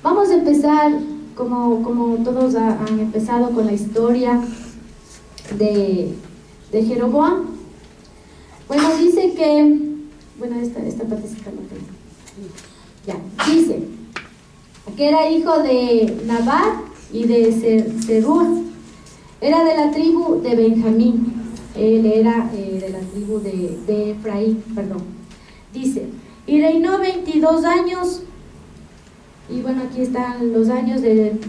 Vamos a empezar, como todos han empezado, con la historia de Jeroboam. Bueno, dice que, bueno, esta partecita no tengo. Ya, dice que era hijo de Nabat y de Serur. Era de la tribu de Benjamín. Él era de la tribu de Efraín, perdón. Dice, y reinó 22 años. Y bueno, aquí están los años del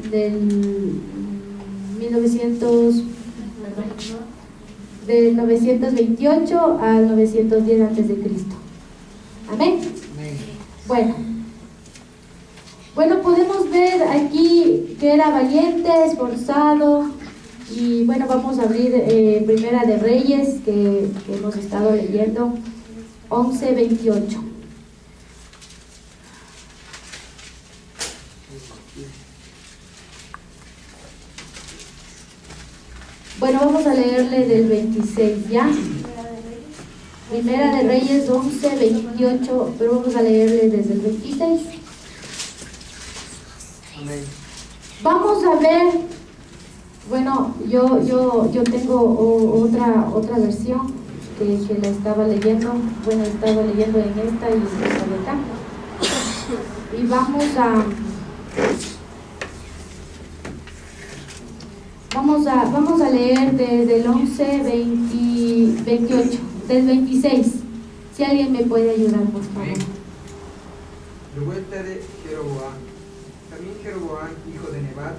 928 al 910 antes de Cristo. Amén. Bueno, podemos ver aquí que era valiente, esforzado. Y bueno, vamos a abrir Primera de Reyes, que hemos estado leyendo, 11:28. Bueno, vamos a leerle del 26, ¿ya? Primera de Reyes 11:28, pero vamos a leerle desde el 26. Amén. Vamos a ver, bueno, yo tengo otra versión que la estaba leyendo. Bueno, estaba leyendo en esta y esta de acá. Y vamos a leer desde el 11:28, del 26. Si alguien me puede ayudar, por favor. De vuelta de Jeroboam. También Jeroboam, hijo de Nebat,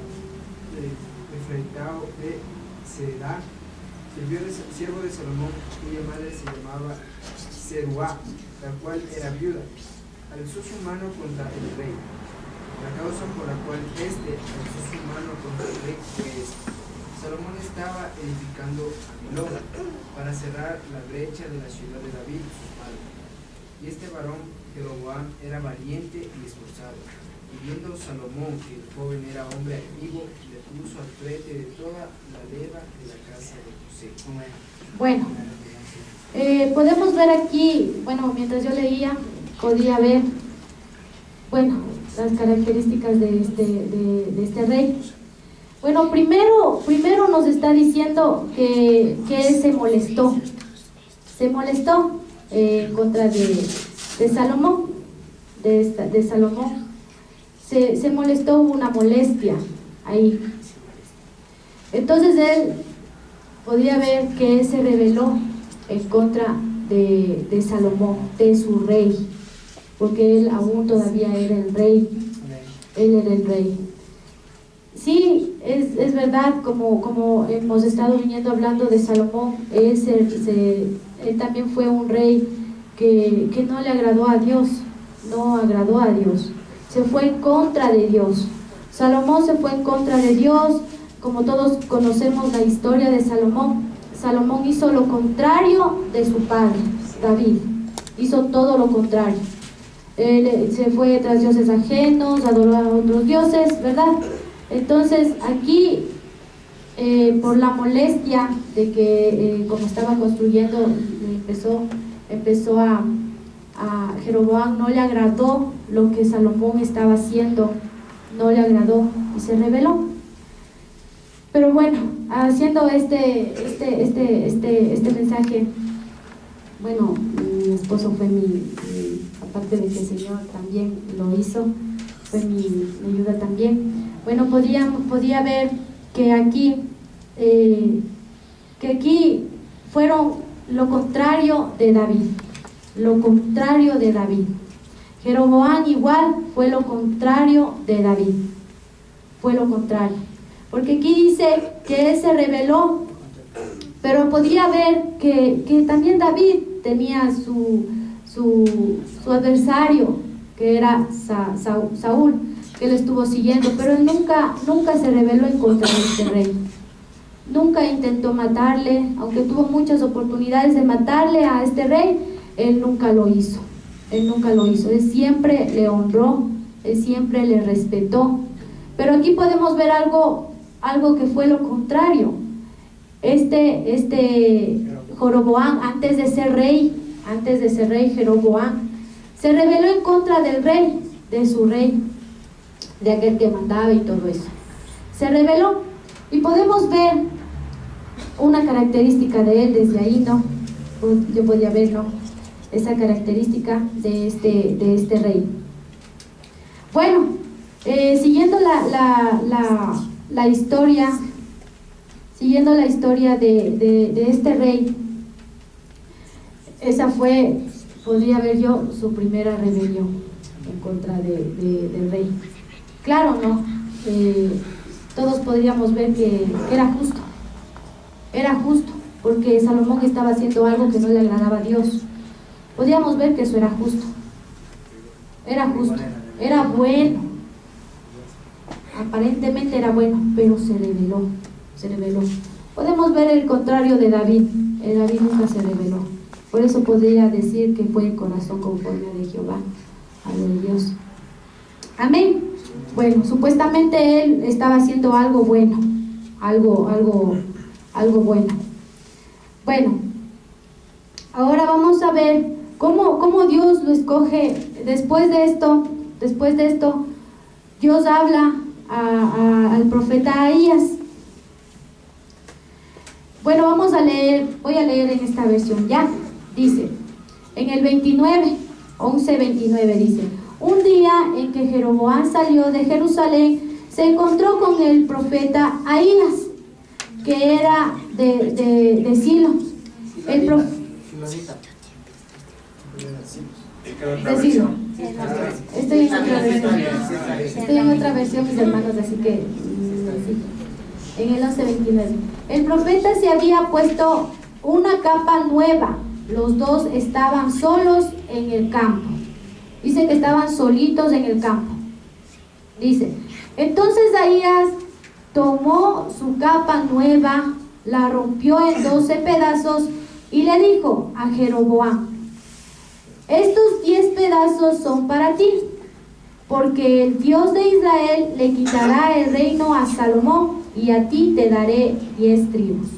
de Efraitao de Sedá, siervo de Salomón, cuya madre se llamaba Zeruá, la cual era viuda, alzó su mano contra el rey. La causa por la cual alzó su mano contra el rey fue esta: Salomón estaba edificando a Miló para cerrar la brecha de la ciudad de David, su padre. Y este varón, Jeroboam, era valiente y esforzado. Y viendo Salomón que el joven era hombre activo, le puso al frente de toda la leva de la casa de José. Bueno, podemos ver aquí, bueno, mientras yo leía, podía ver, bueno, las características de este rey. Bueno, primero nos está diciendo que él se molestó en contra de Salomón, de Salomón. Se molestó, hubo una molestia ahí. Entonces él podía ver que él se rebeló en contra de Salomón, de su rey, porque él aún todavía era el rey. Él era el rey. Sí, es verdad, como hemos estado viniendo hablando de Salomón, él también fue un rey que no le agradó a Dios, no agradó a Dios, se fue en contra de Dios. Salomón se fue en contra de Dios. Como todos conocemos la historia de Salomón, Salomón hizo lo contrario de su padre, David, hizo todo lo contrario. Él se fue tras dioses ajenos, adoró a otros dioses, ¿verdad? Entonces aquí, por la molestia de que como estaba construyendo, empezó a Jeroboam, no le agradó lo que Salomón estaba haciendo, no le agradó y se rebeló. Pero bueno, haciendo este mensaje, bueno, mi esposo fue aparte de que el Señor también lo hizo, fue mi ayuda también. Bueno, podía ver que aquí fueron lo contrario de David, lo contrario de David. Jeroboam igual fue lo contrario de David, fue lo contrario, porque aquí dice que él se rebeló, pero podía ver que también David tenía su adversario, que era Saúl, que le estuvo siguiendo, pero él nunca se rebeló en contra de este rey. Nunca intentó matarle, aunque tuvo muchas oportunidades de matarle a este rey, él nunca lo hizo. Él siempre le honró, él siempre le respetó. Pero aquí podemos ver algo que fue lo contrario. Jeroboam, antes de ser rey, Jeroboam se rebeló en contra del rey, de su rey. de aquel que mandaba y todo eso. Se rebeló y podemos ver una característica de él desde ahí, ¿no? Yo podía ver, ¿no? Esa característica de este rey. Bueno, siguiendo la historia, de este rey, esa fue, podría ver yo, su primera rebelión en contra del rey. Claro, ¿no? Todos podríamos ver que era justo, porque Salomón estaba haciendo algo que no le agradaba a Dios. Podríamos ver que eso era justo, era bueno, aparentemente era bueno, pero se rebeló. Podemos ver el contrario de David. David nunca se rebeló, por eso podría decir que fue el corazón conforme a de Jehová, a lo de Dios. Amén. Bueno, supuestamente él estaba haciendo algo bueno, algo bueno. Bueno, ahora vamos a ver cómo Dios lo escoge. Después de esto, Dios habla al profeta Ahías. Bueno, voy a leer en esta versión ya. Dice, en el 11:29 dice: un día en que Jeroboam salió de Jerusalén, se encontró con el profeta Ahías, que era de Silo. De Silo. Estoy en otra versión, mis hermanos, así que sí. En el 11:29. El profeta se había puesto una capa nueva. Los dos estaban solos en el campo. Dice que estaban solitos en el campo. Dice, entonces Ahías tomó su capa nueva, la rompió en 12 pedazos y le dijo a Jeroboam: estos 10 pedazos son para ti, porque el Dios de Israel le quitará el reino a Salomón y a ti te daré 10 tribus.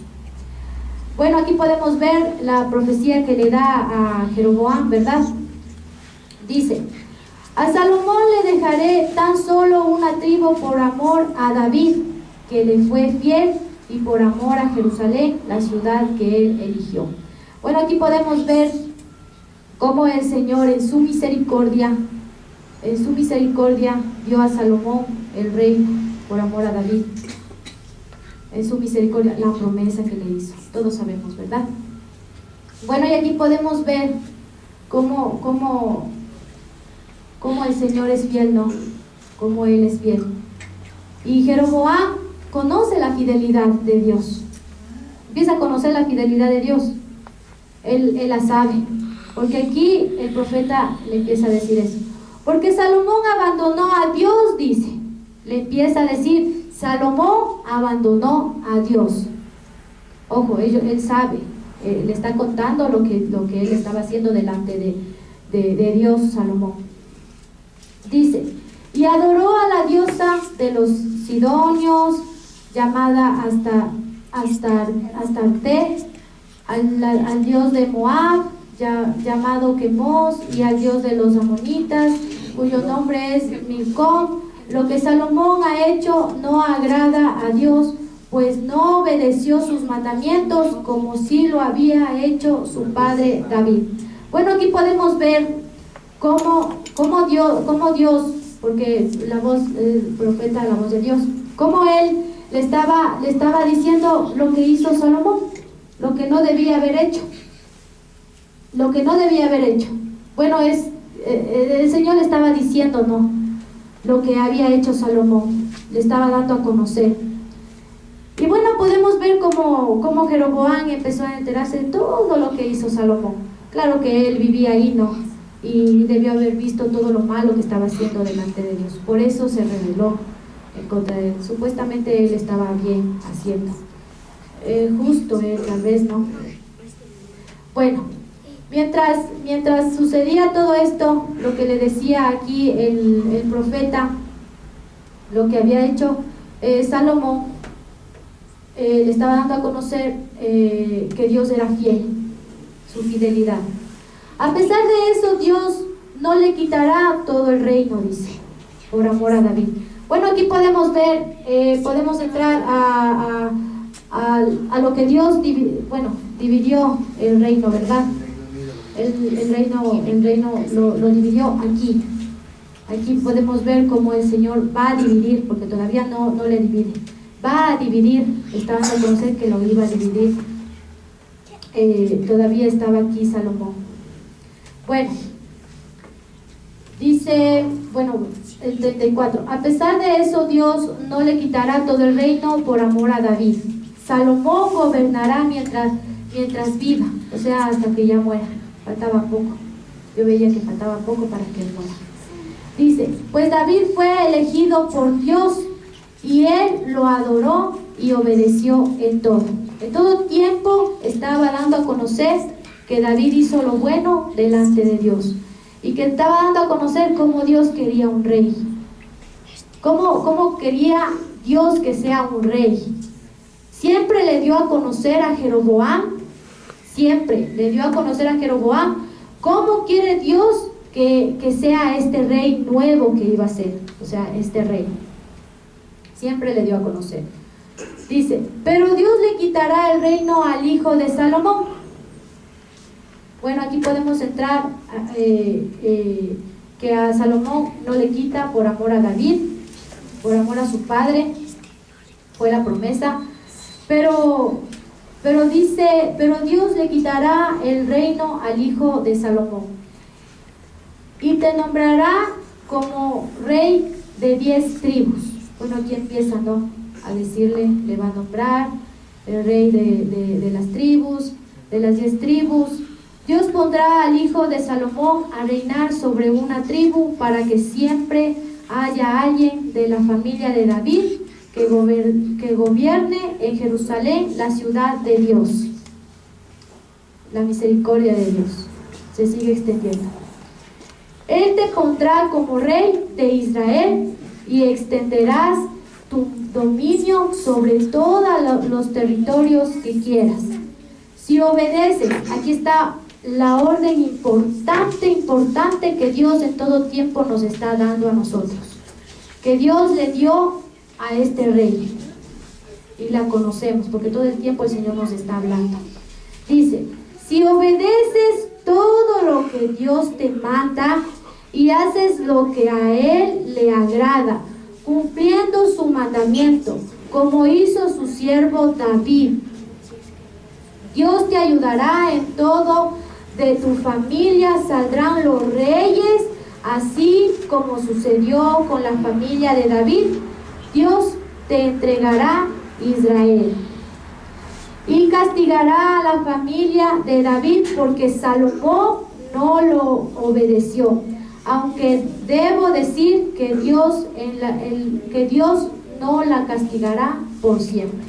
Bueno, aquí podemos ver la profecía que le da a Jeroboam, ¿verdad? Dice, a Salomón le dejaré tan solo una tribu por amor a David, que le fue fiel, y por amor a Jerusalén, la ciudad que él eligió. Bueno, aquí podemos ver cómo el Señor en su misericordia dio a Salomón el reino por amor a David. En su misericordia, la promesa que le hizo. Todos sabemos, ¿verdad? Bueno, y aquí podemos ver cómo el Señor es fiel, ¿no? Cómo Él es fiel. Y Jeroboam conoce la fidelidad de Dios. Empieza a conocer la fidelidad de Dios. Él la sabe. Porque aquí el profeta le empieza a decir eso. Porque Salomón abandonó a Dios, dice. Le empieza a decir, Salomón abandonó a Dios. Ojo, él sabe. Le está contando lo que él estaba haciendo delante de Dios, Salomón. Dice, y adoró a la diosa de los sidonios, llamada Astarte, al dios de Moab, llamado Quemos, y al dios de los amonitas, cuyo nombre es Milcom. Lo que Salomón ha hecho no agrada a Dios, pues no obedeció sus mandamientos como sí lo había hecho su padre David. Bueno, aquí podemos ver cómo Dios, porque la voz, el profeta, la voz de Dios, cómo él le estaba diciendo lo que hizo Salomón, lo que no debía haber hecho. Bueno, el Señor le estaba diciendo, no, lo que había hecho Salomón, le estaba dando a conocer. Y bueno, podemos ver cómo Jeroboam empezó a enterarse de todo lo que hizo Salomón. Claro que él vivía ahí, ¿no? Y debió haber visto todo lo malo que estaba haciendo delante de Dios. Por eso se rebeló en contra de él. Supuestamente él estaba bien haciendo. Justo él, tal vez, ¿no? Bueno, mientras sucedía todo esto, lo que le decía aquí el profeta, lo que había hecho Salomón, le estaba dando a conocer que Dios era fiel, su fidelidad. A pesar de eso, Dios no le quitará todo el reino, dice. por amor a David. Bueno, aquí podemos ver, podemos entrar a lo que Dios dividió el reino, ¿verdad? El reino lo dividió aquí. Aquí podemos ver cómo el Señor va a dividir, porque todavía no le divide. Va a dividir, está dando a conocer que lo iba a dividir. Todavía estaba aquí Salomón. Bueno, dice, el 34. A pesar de eso, Dios no le quitará todo el reino por amor a David. Salomón gobernará mientras viva, o sea, hasta que ya muera. Faltaba poco. Yo veía que faltaba poco para que él muera. Dice, pues David fue elegido por Dios y él lo adoró y obedeció en todo. En todo tiempo estaba dando a conocer que David hizo lo bueno delante de Dios. Y que estaba dando a conocer cómo Dios quería un rey. Cómo quería Dios que sea un rey. Siempre le dio a conocer a Jeroboam. Siempre le dio a conocer a Jeroboam cómo quiere Dios que sea este rey nuevo que iba a ser. O sea, este rey. Siempre le dio a conocer. Dice, pero Dios le quitará el reino al hijo de Salomón. Bueno, aquí podemos entrar que a Salomón no le quita por amor a David, por amor a su padre, fue la promesa, pero dice, pero Dios le quitará el reino al hijo de Salomón y te nombrará como rey de 10 tribus. Bueno, aquí empieza, ¿no?, a decirle, le va a nombrar el rey de las tribus, de las 10 tribus. Dios pondrá al hijo de Salomón a reinar sobre una tribu para que siempre haya alguien de la familia de David que gobierne en Jerusalén, la ciudad de Dios. La misericordia de Dios se sigue extendiendo. Él te pondrá como rey de Israel y extenderás tu dominio sobre todos los territorios que quieras. Si obedeces, aquí está la orden importante que Dios en todo tiempo nos está dando a nosotros, que Dios le dio a este rey, y la conocemos porque todo el tiempo el Señor nos está hablando. Dice, si obedeces todo lo que Dios te manda y haces lo que a Él le agrada, cumpliendo su mandamiento, como hizo su siervo David, Dios te ayudará en todo. De tu familia saldrán los reyes, así como sucedió con la familia de David. Dios te entregará Israel y castigará a la familia de David porque Salomón no lo obedeció. Aunque debo decir que Dios no la castigará por siempre.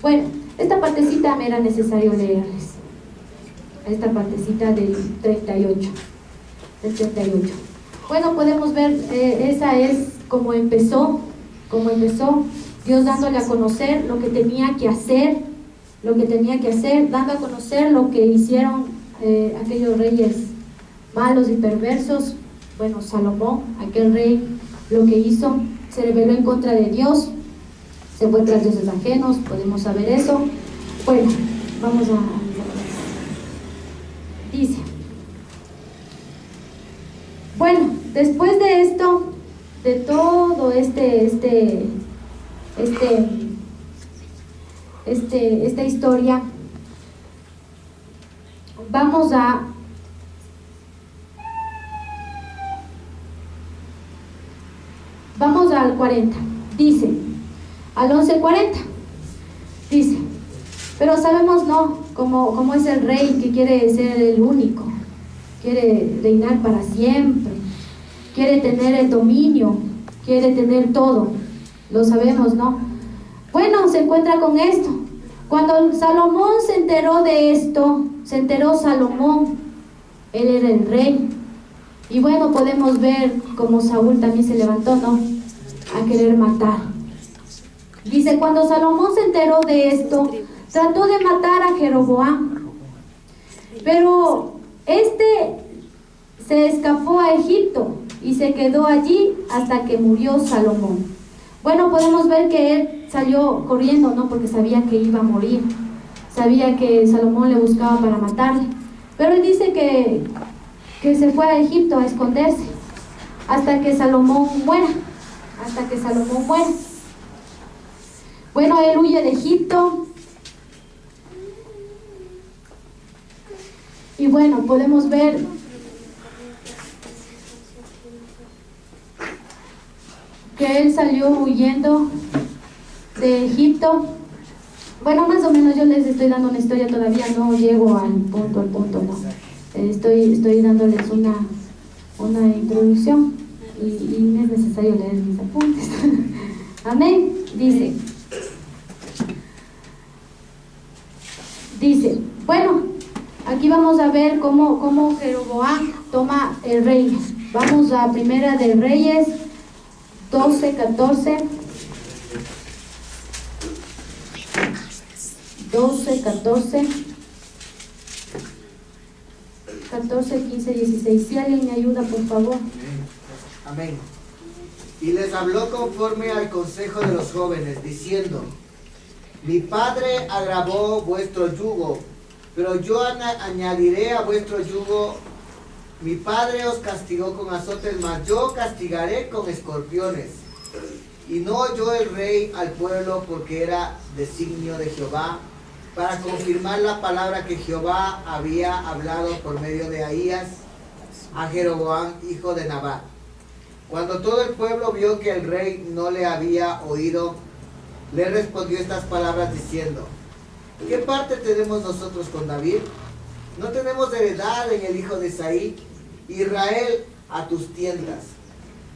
Bueno, esta partecita me era necesario leerles. Esta partecita del 38. Bueno, podemos ver, esa es como empezó Dios dándole a conocer lo que tenía que hacer, dando a conocer lo que hicieron aquellos reyes malos y perversos. Bueno, Salomón, aquel rey, lo que hizo, se rebeló en contra de Dios, se fue tras dioses ajenos, podemos saber eso. Bueno, vamos a... Dice, bueno, después de esto, de todo esta historia, vamos al 40, dice, al 11:40, dice, pero sabemos como es el rey que quiere ser el único, quiere reinar para siempre, quiere tener el dominio, quiere tener todo, lo sabemos, ¿no? Bueno, se encuentra con esto. Cuando Salomón se enteró de esto, se enteró Salomón, él era el rey, y bueno, podemos ver como Saúl también se levantó, ¿no?, a querer matar. Dice, cuando Salomón se enteró de esto, trató de matar a Jeroboam, pero este se escapó a Egipto y se quedó allí hasta que murió Salomón. Bueno, podemos ver que él salió corriendo, ¿no? Porque sabía que iba a morir, sabía que Salomón le buscaba para matarle, pero él dice que se fue a Egipto a esconderse hasta que Salomón muera, hasta que Salomón muera. Bueno, él huye de Egipto. Y bueno, podemos ver que él salió huyendo de Egipto. Bueno, más o menos yo les estoy dando una historia, todavía no llego al punto, no. Estoy dándoles una introducción y no es necesario leer mis apuntes. Amén. Dice, bueno, aquí vamos a ver cómo Jeroboam toma el reino. Vamos a Primera de Reyes 12:14. 14, 15, 16. Si alguien me ayuda, por favor. Amén. Y les habló conforme al consejo de los jóvenes, diciendo: mi padre agravó vuestro yugo, pero yo añadiré a vuestro yugo. Mi padre os castigó con azotes, mas yo castigaré con escorpiones. Y no oyó el rey al pueblo, porque era designio de Jehová, para confirmar la palabra que Jehová había hablado por medio de Ahías a Jeroboam, hijo de Nabat. Cuando todo el pueblo vio que el rey no le había oído, le respondió estas palabras diciendo: ¿qué parte tenemos nosotros con David? ¿No tenemos heredad en el hijo de Isaí? Israel, a tus tiendas.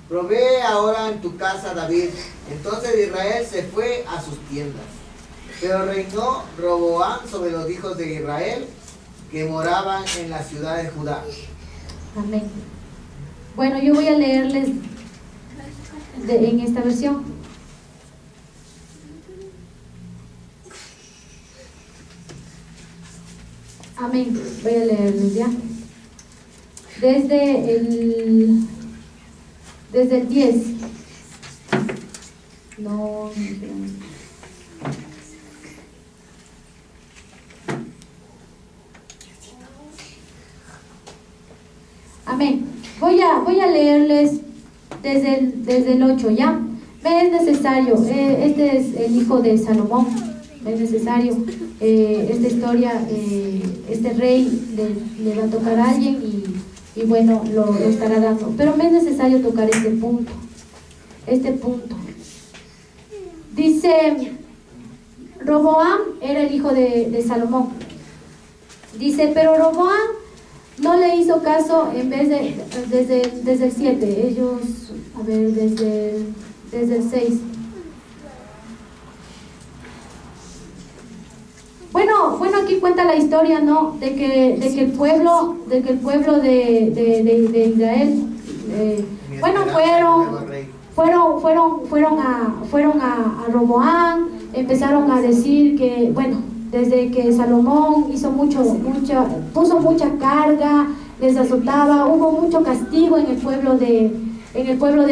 Provee ahora en tu casa, David. Entonces Israel se fue a sus tiendas. Pero reinó Roboam sobre los hijos de Israel, que moraban en la ciudad de Judá. Amén. Bueno, yo voy a leerles en esta versión. Amén. Voy a leerles ya. Desde el 10. No. Amén. Voy a leerles desde el 8, ¿ya? Me es necesario, este es el hijo de Salomón, es necesario, esta historia, este rey le va a tocar a alguien y bueno, lo estará dando, pero me es necesario tocar este punto. Dice, Roboam era el hijo de Salomón. Dice, pero Roboam no le hizo caso en vez de, desde el 7, ellos, a ver, desde el 6. Bueno, aquí cuenta la historia, ¿no? De que el pueblo de Israel, fueron a Roboam, empezaron a decir que, bueno, desde que Salomón puso mucha carga, les azotaba, hubo mucho castigo en el pueblo de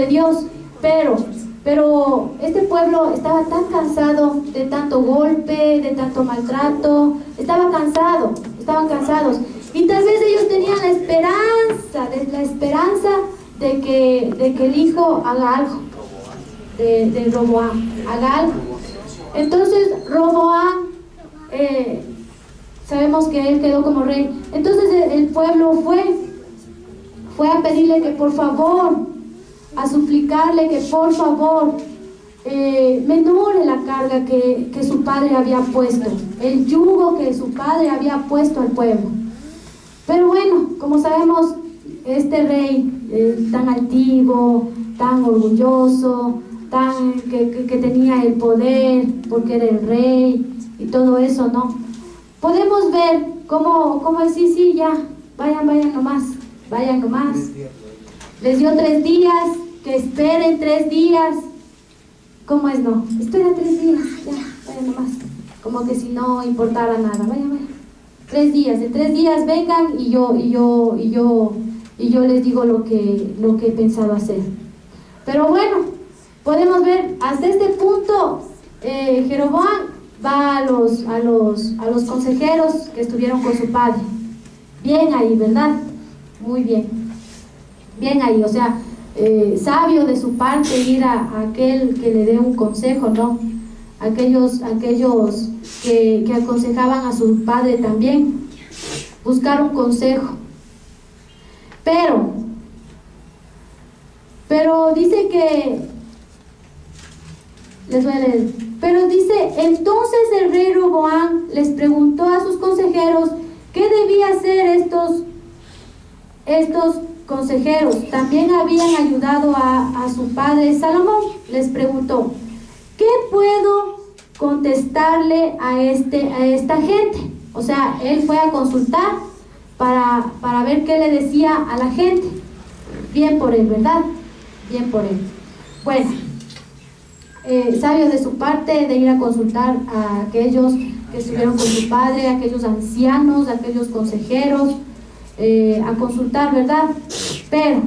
Dios, pero este pueblo estaba tan cansado de tanto golpe, de tanto maltrato, estaban cansados, y tal vez ellos tenían la esperanza de que el hijo haga algo, de Roboam, haga algo. Entonces Roboam, sabemos que él quedó como rey. Entonces el pueblo fue a pedirle que por favor, a suplicarle que por favor menore la carga que su padre había puesto, el yugo que su padre había puesto al pueblo. Pero bueno, como sabemos, este rey tan altivo, tan orgulloso, que tenía el poder porque era el rey y todo eso, ¿no? Podemos ver cómo sí, ya, vayan nomás. Les dio 3 días, que esperen 3 días. ¿Cómo es? No, espera 3 días, ya, vayan nomás. Como que si no importara nada, vayan. 3 días, en 3 días vengan y yo y yo les digo lo que he pensado hacer. Pero bueno, podemos ver hasta este punto. Jeroboam va a los consejeros que estuvieron con su padre. Bien ahí, ¿verdad? Muy bien. Bien ahí, o sea, sabio de su parte ir a aquel que le dé un consejo, ¿no? Aquellos que aconsejaban a su padre también, buscar un consejo. Pero dice que, les voy a leer, pero dice, entonces el rey Roboam les preguntó a sus consejeros qué debía hacer estos consejeros. También habían ayudado a su padre Salomón. Les preguntó, ¿qué puedo contestarle a esta gente? O sea, él fue a consultar para ver qué le decía a la gente. Bien por él, ¿verdad? Bien por él. Bueno, sabio de su parte de ir a consultar a aquellos que estuvieron con su padre, a aquellos ancianos, a aquellos consejeros, a consultar, ¿verdad? Pero,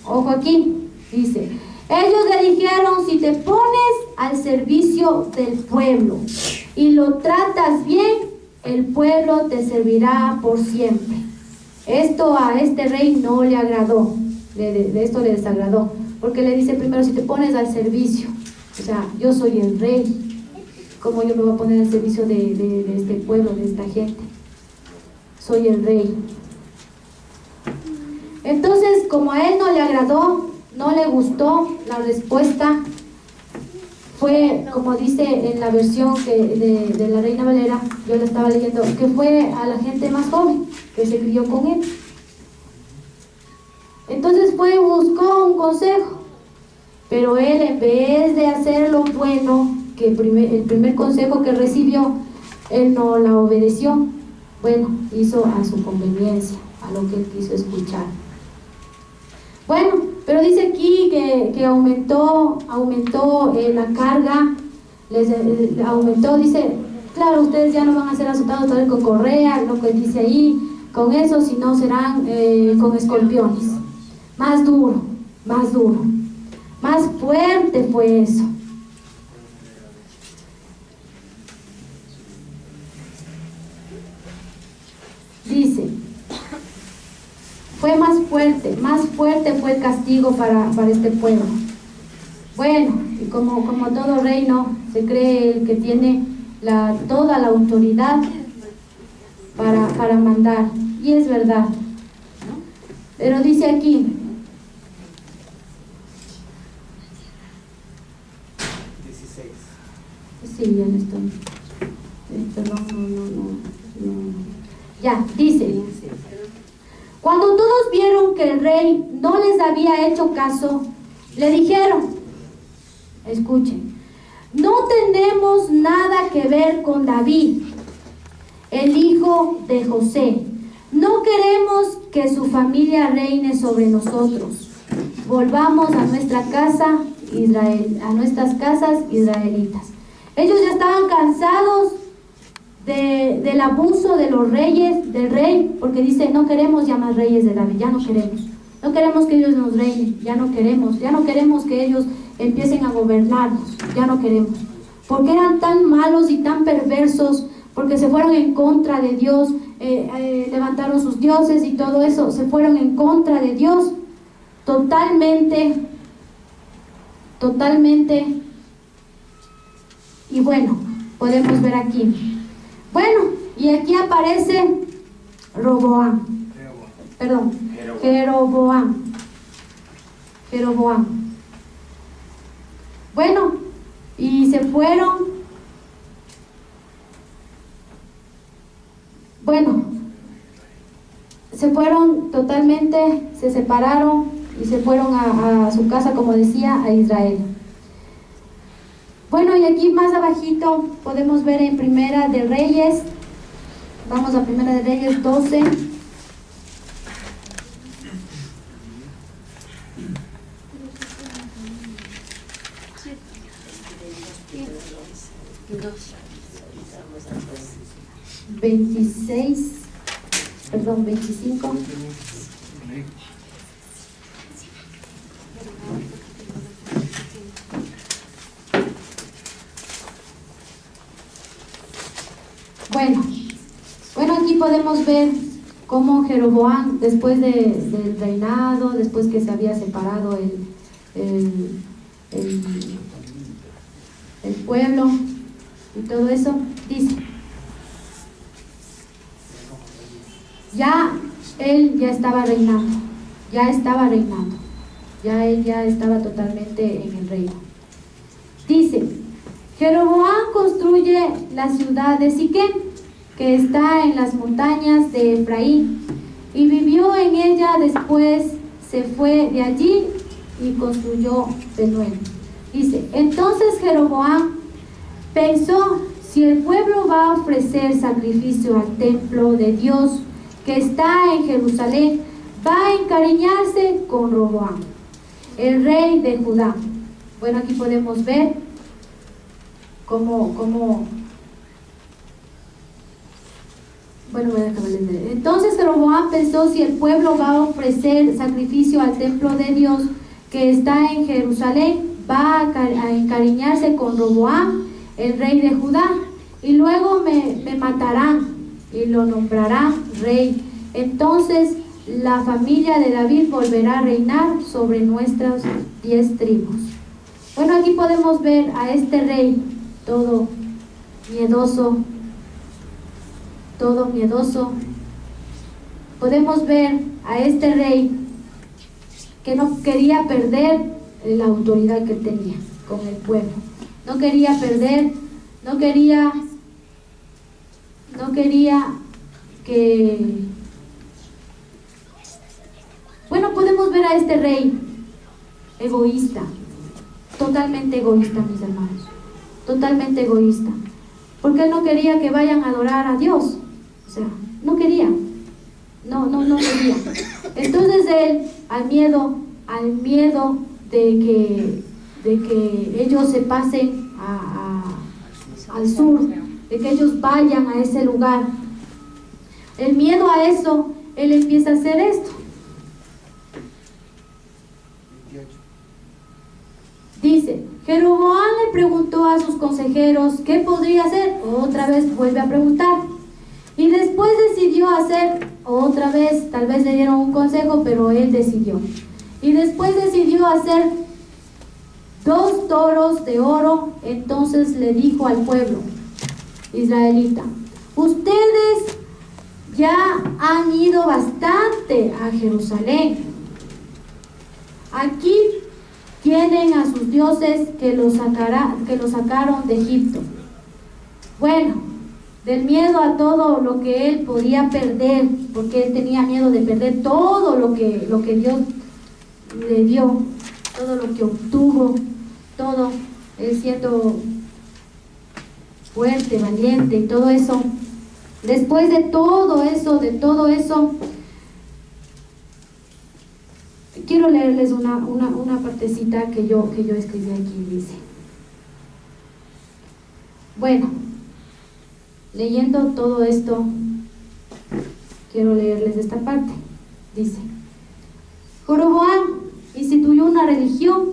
ojo aquí, dice, ellos le dijeron, si te pones al servicio del pueblo y lo tratas bien, el pueblo te servirá por siempre. Esto a este rey no le agradó, de esto le desagradó, porque le dice primero, si te pones al servicio, o sea, yo soy el rey, ¿cómo yo me voy a poner al servicio de este pueblo, de esta gente? Soy el rey. Entonces, como a él no le agradó, no le gustó la respuesta, fue, como dice en la versión de la Reina Valera, yo la estaba leyendo, que fue a la gente más joven, que se crió con él. Entonces fue y buscó un consejo, pero él, en vez de hacer lo bueno, que el primer consejo que recibió, él no la obedeció. Bueno, hizo a su conveniencia, a lo que él quiso escuchar. Bueno, pero dice aquí que aumentó la carga, les aumentó, dice, claro, ustedes ya no van a ser azotados tal vez con correa, lo que dice ahí, con eso, sino serán con escorpiones. Más duro, más fuerte fue eso. Dice, fue más fuerte fue el castigo para este pueblo. Bueno, y como todo reino, se cree el que tiene toda la autoridad para mandar, y es verdad. Pero dice aquí, 16. Sí, ya no estoy. Perdón, no. Ya, dice, cuando todos vieron que el rey no les había hecho caso, le dijeron, escuchen, no tenemos nada que ver con David, el hijo de José. No queremos que su familia reine sobre nosotros. Volvamos a nuestra casa, a nuestras casas israelitas. Ellos ya estaban cansados del abuso de los reyes, del rey, porque dice, no queremos ya más reyes de David, ya no queremos que ellos nos reinen, ya no queremos que ellos empiecen a gobernarnos, ya no queremos, porque eran tan malos y tan perversos, porque se fueron en contra de Dios, levantaron sus dioses y todo eso, se fueron en contra de Dios, totalmente, y bueno, podemos ver aquí. Bueno, y aquí aparece Jeroboam. Bueno, y se fueron. Bueno, se fueron totalmente, se separaron y se fueron a su casa, como decía, a Israel. Bueno, y aquí más abajito podemos ver en Primera de Reyes, vamos a Primera de Reyes 12. Bueno, aquí podemos ver cómo Jeroboam, después del reinado, después que se había separado el pueblo y todo eso, dice, él ya estaba reinando, él ya estaba totalmente en el reino. Dice, Jeroboam construye la ciudad de Siquem, que está en las montañas de Efraín, y vivió en ella. Después se fue de allí y construyó Penuel. Dice, entonces Jeroboam pensó, si el pueblo va a ofrecer sacrificio al templo de Dios que está en Jerusalén, va a encariñarse con Roboam, el rey de Judá. Bueno, aquí podemos ver cómo bueno, voy a acabar de leer. Entonces Jeroboam pensó, si el pueblo va a ofrecer sacrificio al templo de Dios que está en Jerusalén, va a encariñarse con Roboam, el rey de Judá, y luego me matarán y lo nombrarán rey. Entonces la familia de David volverá a reinar sobre nuestras 10 tribus. Bueno, aquí podemos ver a este rey todo miedoso. Podemos ver a este rey que no quería perder la autoridad que tenía con el pueblo. No quería perder, no quería que... Bueno, podemos ver a este rey egoísta, totalmente egoísta, mis hermanos, totalmente egoísta, porque él no quería que vayan a adorar a Dios, o sea, no quería, no quería. Entonces él, al miedo de que ellos se pasen al sur, de que ellos vayan a ese lugar, el miedo a eso, él empieza a hacer esto. Dice, Jeroboam le preguntó a sus consejeros qué podría hacer. Otra vez vuelve a preguntar. Y después decidió hacer otra vez, tal vez le dieron un consejo, pero él decidió. Y después decidió hacer 2 toros de oro. Entonces le dijo al pueblo israelita, ustedes ya han ido bastante a Jerusalén. Aquí tienen a sus dioses que los sacaron de Egipto. Bueno, del miedo a todo lo que él podía perder, porque él tenía miedo de perder todo lo que Dios le dio, todo lo que obtuvo, todo, él siendo fuerte, valiente y todo eso. Después de todo eso, quiero leerles una partecita que yo escribí aquí. Dice, bueno, leyendo todo esto, quiero leerles esta parte. Dice, Jeroboam instituyó una religión,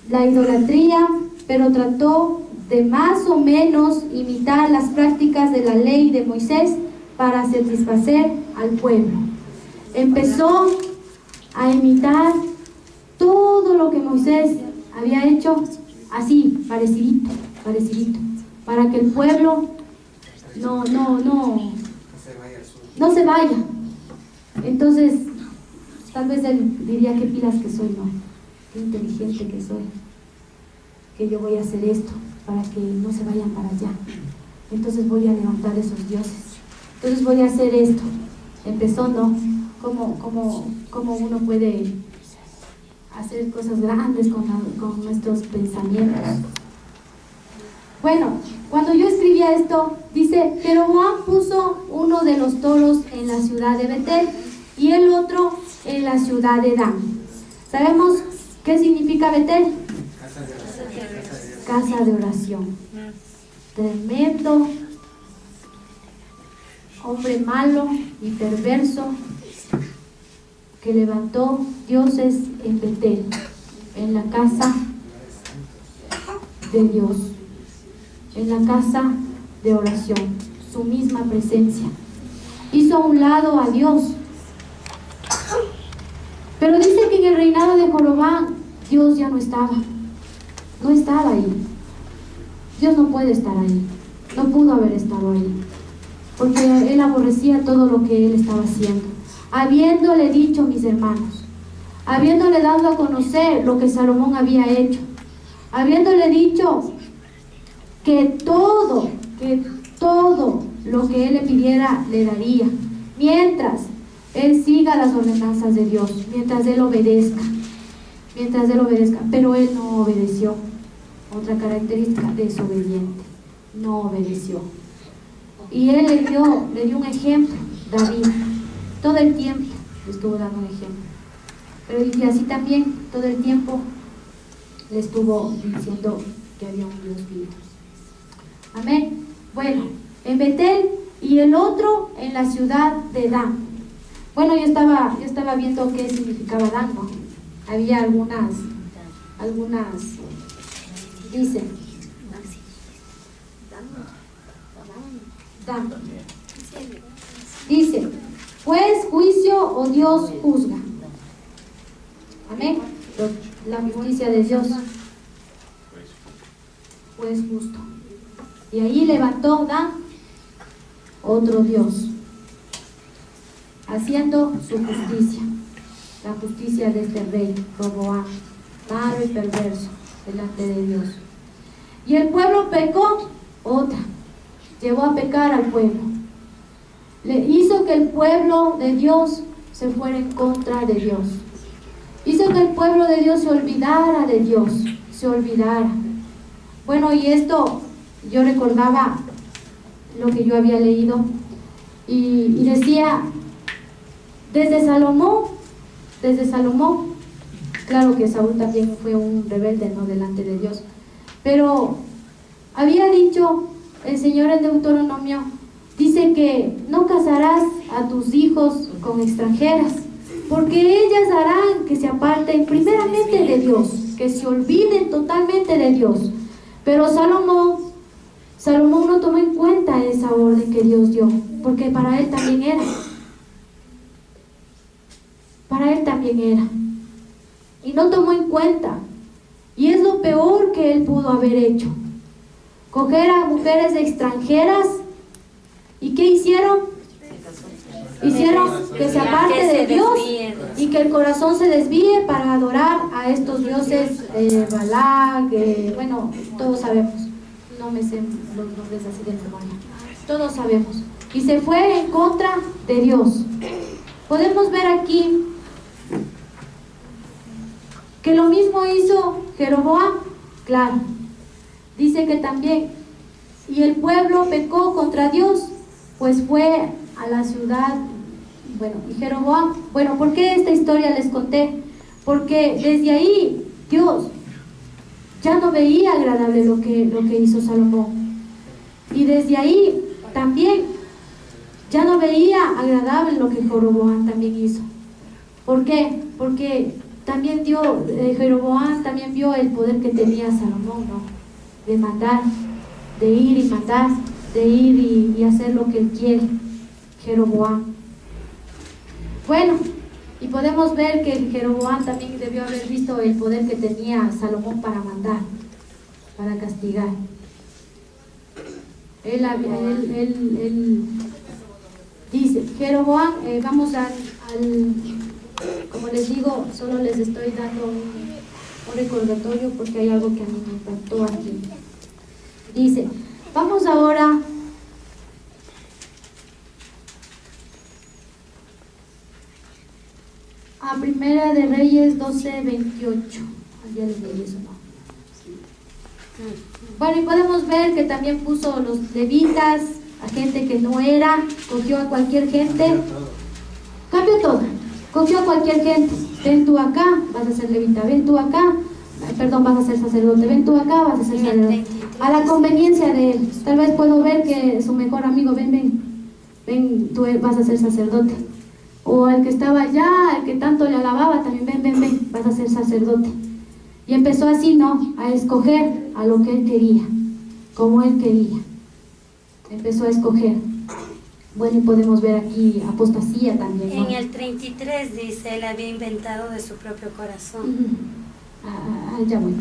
la idolatría, pero trató de más o menos imitar las prácticas de la ley de Moisés para satisfacer al pueblo. Empezó a imitar todo lo que Moisés había hecho, así, parecidito, para que el pueblo no se vaya. Entonces, tal vez él diría, qué pilas que soy, ¿no? Qué inteligente que soy, que yo voy a hacer esto para que no se vayan para allá. Entonces voy a levantar esos dioses. Entonces voy a hacer esto. Empezó, ¿no? Como uno puede hacer cosas grandes con nuestros pensamientos. Bueno, cuando yo escribía esto, dice, Jeroboam puso uno de los toros en la ciudad de Betel y el otro en la ciudad de Dan. ¿Sabemos qué significa Betel? Casa de oración. Tremendo hombre malo y perverso que levantó dioses en Betel, en la casa de Dios, en la casa de oración, su misma presencia. Hizo a un lado a Dios. Pero dice que en el reinado de Jeroboam, Dios ya no estaba ahí. Dios no puede estar ahí, no pudo haber estado ahí, porque él aborrecía todo lo que él estaba haciendo, habiéndole dicho, mis hermanos, habiéndole dado a conocer lo que Salomón había hecho, habiéndole dicho que todo lo que él le pidiera le daría, mientras él siga las ordenanzas de Dios, mientras él obedezca, pero él no obedeció. Otra característica, desobediente, no obedeció. Y él le dio un ejemplo, David, todo el tiempo le estuvo dando un ejemplo. Pero y así también todo el tiempo le estuvo diciendo que había un Dios vivo. Amén. Bueno, en Betel y el otro en la ciudad de Dan. Bueno, yo estaba viendo qué significaba Dan, ¿no? Había algunas dice Dan. Dice, pues juicio o Dios juzga. Amén. La justicia de Dios, pues justo. Y ahí levantó Dan otro Dios, haciendo su justicia, la justicia de este rey Roboam, malo y perverso delante de Dios. Y el pueblo pecó, llevó a pecar al pueblo. Le hizo que el pueblo de Dios se fuera en contra de Dios. Hizo que el pueblo de Dios se olvidara de Dios, se olvidara. Bueno, y esto yo recordaba lo que yo había leído y decía, desde Salomón, claro que Saúl también fue un rebelde, no delante de Dios, pero había dicho el Señor en Deuteronomio, dice que no casarás a tus hijos con extranjeras, porque ellas harán que se aparten primeramente de Dios, que se olviden totalmente de Dios. Pero Salomón no tomó en cuenta esa orden que Dios dio, porque para él también era. Y no tomó en cuenta. Y es lo peor que él pudo haber hecho. Coger a mujeres extranjeras. ¿Y qué hicieron? Hicieron que se aparte de Dios y que el corazón se desvíe para adorar a estos dioses Balak, bueno, todos sabemos, no me sé los nombres así de memoria, todos sabemos, y se fue en contra de Dios. Podemos ver aquí que lo mismo hizo Jeroboam, claro, dice que también, y el pueblo pecó contra Dios, pues fue a la ciudad, bueno, y Jeroboam, bueno, ¿por qué esta historia les conté? Porque desde ahí Dios ya no veía agradable lo que hizo Salomón, y desde ahí también ya no veía agradable lo que Jeroboam también hizo. ¿Por qué? Porque también Jeroboam también vio el poder que tenía Salomón, ¿no? De mandar, de ir y mandar, de ir y hacer lo que él quiere, Jeroboam. Bueno, y podemos ver que Jeroboam también debió haber visto el poder que tenía Salomón para mandar, para castigar. Él dice, Jeroboam, vamos como les digo, solo les estoy dando un recordatorio porque hay algo que a mí me impactó aquí. Dice, vamos ahora a Primera de Reyes 12:28. Ya les leí eso, ¿no? Bueno, y podemos ver que también puso los levitas, a gente que no era, cogió a cualquier gente, cambió todo, cogió a cualquier gente. Ven tú acá, vas a ser levita, ven tú acá, vas a ser sacerdote, ven tú acá, vas a ser sacerdote, a la conveniencia de él. Tal vez puedo ver que su mejor amigo, ven, tú vas a ser sacerdote. O el que estaba allá, el que tanto le alababa, también ven, vas a ser sacerdote. Y empezó así, ¿no? A escoger a lo que él quería, como él quería. Empezó a escoger. Bueno, y podemos ver aquí apostasía también, ¿no? En el 33 dice, él había inventado de su propio corazón. Ya bueno.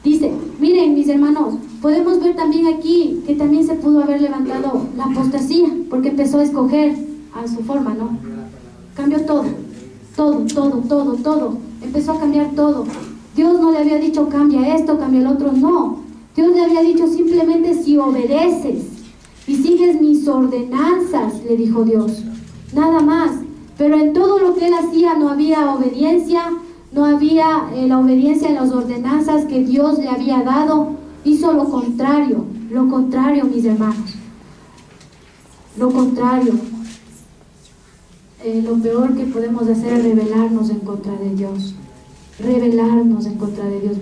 Dice, miren mis hermanos, podemos ver también aquí que también se pudo haber levantado la apostasía, porque empezó a escoger a su forma, ¿no? Cambió todo. Empezó a cambiar todo. Dios no le había dicho cambia esto, cambia el otro, no. Dios le había dicho simplemente si obedeces y sigues mis ordenanzas, le dijo Dios, nada más. Pero en todo lo que él hacía no había obediencia, no había la obediencia en las ordenanzas que Dios le había dado. Hizo lo contrario, mis hermanos, lo contrario. Lo peor que podemos hacer es rebelarnos en contra de Dios,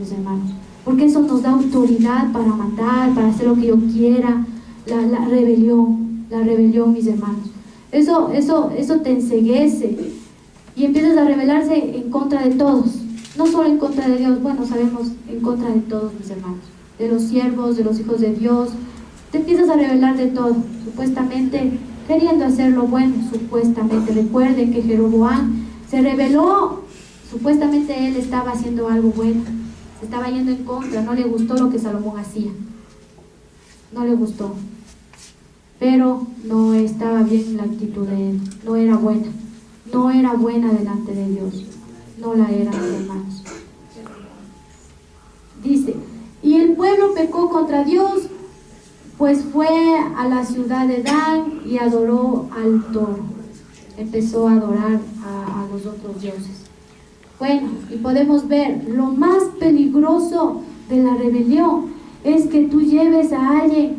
mis hermanos, porque eso nos da autoridad para matar, para hacer lo que yo quiera. La rebelión, mis hermanos, eso te enceguece y empiezas a rebelarse en contra de todos, no solo en contra de Dios, bueno, sabemos, en contra de todos, mis hermanos, de los siervos, de los hijos de Dios. Te empiezas a rebelar de todo, supuestamente queriendo hacer lo bueno, supuestamente. Recuerden que Jeroboam se rebeló, supuestamente él estaba haciendo algo bueno, se estaba yendo en contra, no le gustó lo que Salomón hacía, no le gustó, pero no estaba bien la actitud de él, no era buena delante de Dios, no la era, mis hermanos. Dice, y el pueblo pecó contra Dios, pues fue a la ciudad de Dan y adoró al toro. Empezó a adorar a los otros dioses. Bueno, y podemos ver, lo más peligroso de la rebelión es que tú lleves a alguien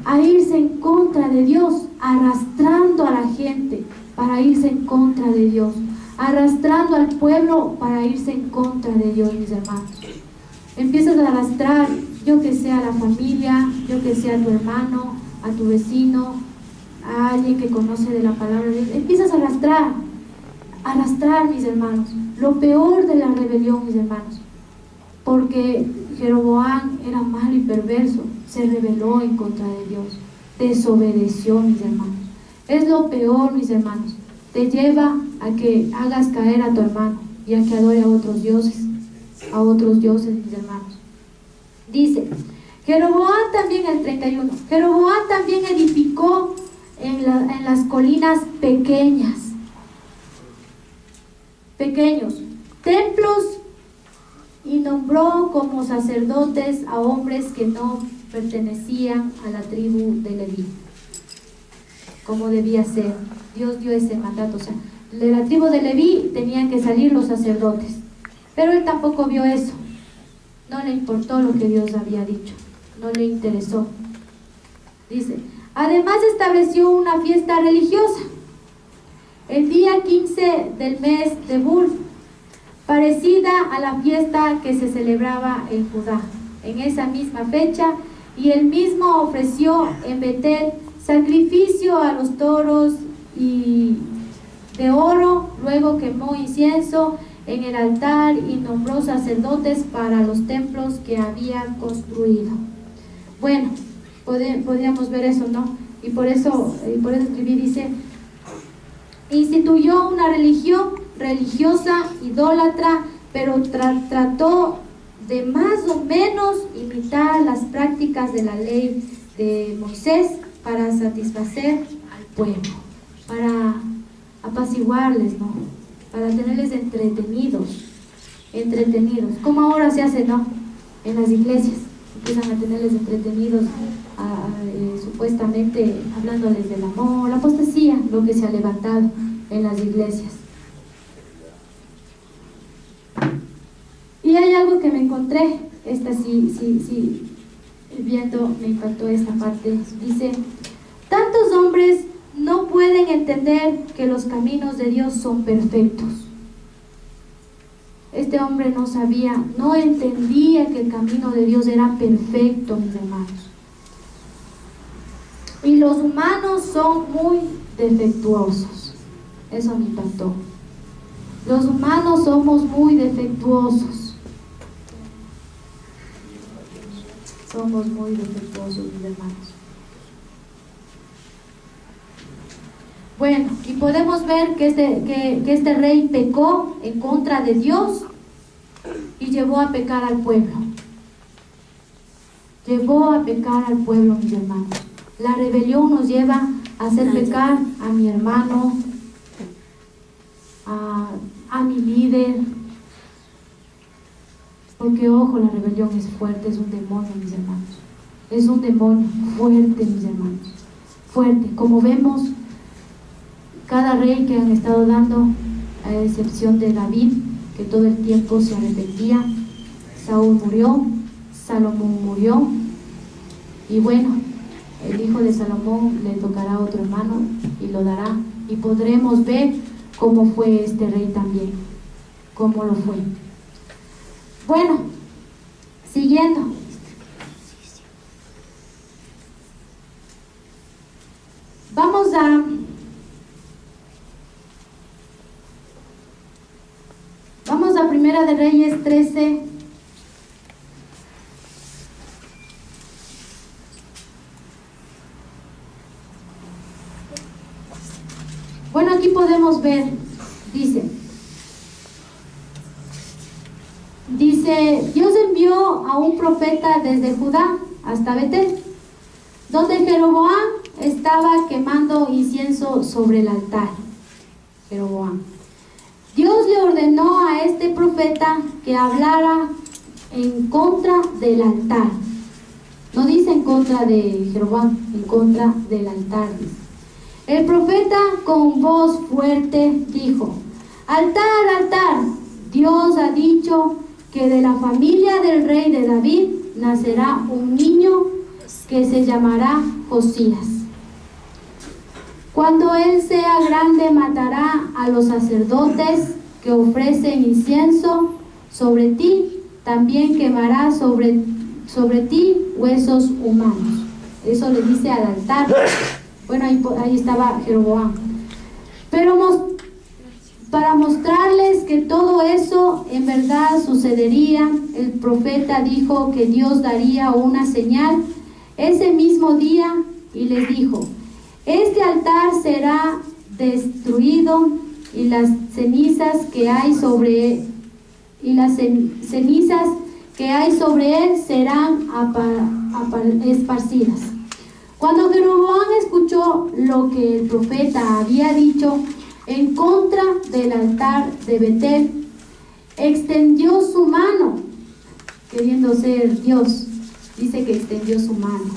a irse en contra de Dios, arrastrando a la gente para irse en contra de Dios, arrastrando al pueblo para irse en contra de Dios, mis hermanos. Empiezas a arrastrar, yo que sea a la familia, yo que sea a tu hermano, a tu vecino, a alguien que conoce de la palabra de Dios. Empiezas a arrastrar, mis hermanos. Lo peor de la rebelión, mis hermanos, porque Jeroboam era malo y perverso, se rebeló en contra de Dios, desobedeció, mis hermanos. Es lo peor, mis hermanos. Te lleva a que hagas caer a tu hermano y a que adore a otros dioses, mis hermanos. Dice, Jeroboam también, el 31, Jeroboam también edificó en las colinas pequeños templos y nombró como sacerdotes a hombres que no pertenecían a la tribu de Leví, como debía ser. Dios dio ese mandato, o sea, de la tribu de Leví tenían que salir los sacerdotes, pero él tampoco vio eso, no le importó lo que Dios había dicho, no le interesó. Dice, además estableció una fiesta religiosa el día 15 del mes de Bul, parecida a la fiesta que se celebraba en Judá en esa misma fecha, y él mismo ofreció en Betel sacrificio a los toros y de oro. Luego quemó incienso en el altar y nombró sacerdotes para los templos que había construido. Bueno, podríamos ver eso, ¿no? Y por eso escribí, dice, instituyó una religión religiosa, idólatra, pero trató de más o menos imitar las prácticas de la ley de Moisés para satisfacer al pueblo, para apaciguarles, ¿no? Para tenerles entretenidos, como ahora se hace, ¿no? En las iglesias empiezan a tenerles entretenidos, supuestamente hablándoles del amor, la apostasía, lo que se ha levantado en las iglesias. Y hay algo que me encontré, esta sí, viendo, me impactó esta parte. Dice, tantos hombres no pueden entender que los caminos de Dios son perfectos. Este hombre no sabía, no entendía que el camino de Dios era perfecto, mis hermanos. Y los humanos son muy defectuosos. Eso me impactó. Los humanos somos muy defectuosos. Somos muy defectuosos, mis hermanos. Bueno, y podemos ver que este rey pecó en contra de Dios y llevó a pecar al pueblo. Llevó a pecar al pueblo, mis hermanos. La rebelión nos lleva a hacer pecar a mi hermano, a mi líder. Porque ojo, la rebelión es fuerte, es un demonio, mis hermanos. Es un demonio fuerte, mis hermanos. Fuerte. Como vemos, cada rey que han estado dando, a excepción de David, que todo el tiempo se arrepentía. Saúl murió, Salomón murió, y bueno, el hijo de Salomón le tocará a otro hermano y lo dará, y podremos ver cómo fue este rey también, cómo lo fue. Bueno, siguiendo. Vamos a Primera de Reyes 13. Bueno, aquí podemos ver, dice, Dios envió a un profeta desde Judá hasta Betel, donde Jeroboam estaba quemando incienso sobre el altar. Jeroboam. Dios le ordenó a este profeta que hablara en contra del altar. No dice en contra de Jeroboam, en contra del altar, dice. El profeta con voz fuerte dijo: altar, altar, Dios ha dicho que de la familia del rey de David nacerá un niño que se llamará Josías. Cuando él sea grande, matará a los sacerdotes que ofrecen incienso sobre ti, también quemará sobre ti huesos humanos. Eso le dice al altar. Bueno, ahí estaba Jeroboam. Pero para mostrarles que todo eso en verdad sucedería, el profeta dijo que Dios daría una señal ese mismo día y les dijo: este altar será destruido y las cenizas que hay sobre él serán esparcidas. Cuando Jeroboam escuchó lo que el profeta había dicho en contra del altar de Betel, extendió su mano, queriendo ser Dios. Dice que extendió su mano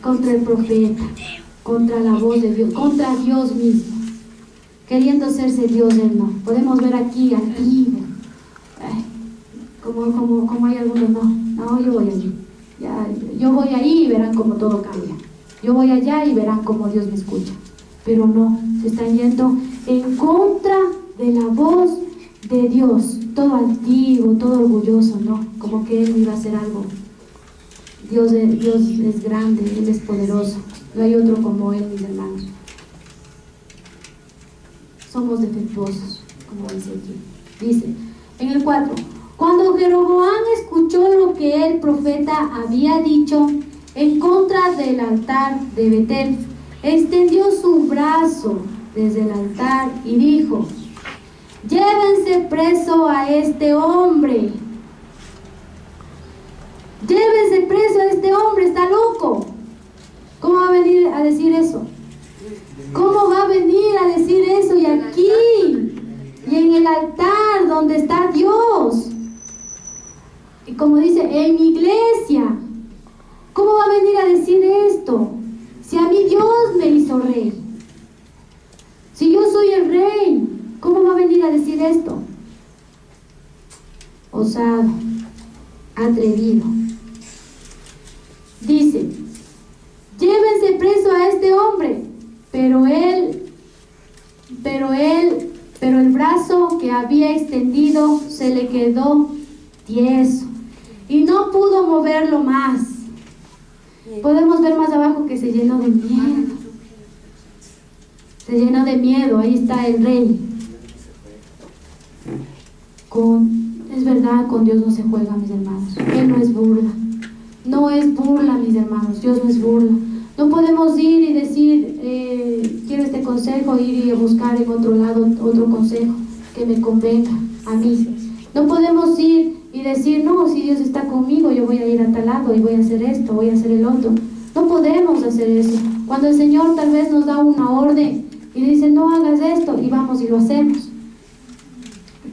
contra el profeta, contra la voz de Dios, contra Dios mismo, queriendo hacerse Dios él no. Podemos ver aquí, como hay algunos, no, yo voy allí. Ya, yo voy ahí y verán cómo todo cambia. Yo voy allá y verán cómo Dios me escucha. Pero no, se están yendo en contra de la voz de Dios. Todo altivo, todo orgulloso, ¿no? Como que Él iba a hacer algo. Dios es grande, Él es poderoso. No hay otro como Él, mis hermanos. Somos defectuosos, como dice aquí. Dice, en el 4. Cuando Jeroboam escuchó lo que el profeta había dicho en contra del altar de Betel, extendió su brazo desde el altar y dijo: llévense preso a este hombre. Llévense preso a este hombre, está loco. ¿Cómo va a venir a decir eso? ¿Cómo va a venir a decir eso? Y aquí, y en el altar donde está Dios. Y como dice, en mi iglesia, ¿cómo va a venir a decir esto? Si a mí Dios me hizo rey, si yo soy el rey, ¿cómo va a venir a decir esto? Osado, atrevido. Dice: llévense preso a este hombre, pero el brazo que había extendido se le quedó tieso y no pudo moverlo más. Podemos ver más abajo que se llenó de miedo. Se llenó de miedo. Ahí está el rey. Es verdad, con Dios no se juega, mis hermanos. Él no es burla. no es burla, mis hermanos, Dios no es burla. No podemos ir y decir, quiero este consejo, ir y buscar en otro lado otro consejo que me convenga a mí. No podemos ir y decir, no, si Dios está conmigo, yo voy a ir a tal lado y voy a hacer esto, voy a hacer el otro. No podemos hacer eso. Cuando el Señor tal vez nos da una orden y dice, no hagas esto, y vamos y lo hacemos.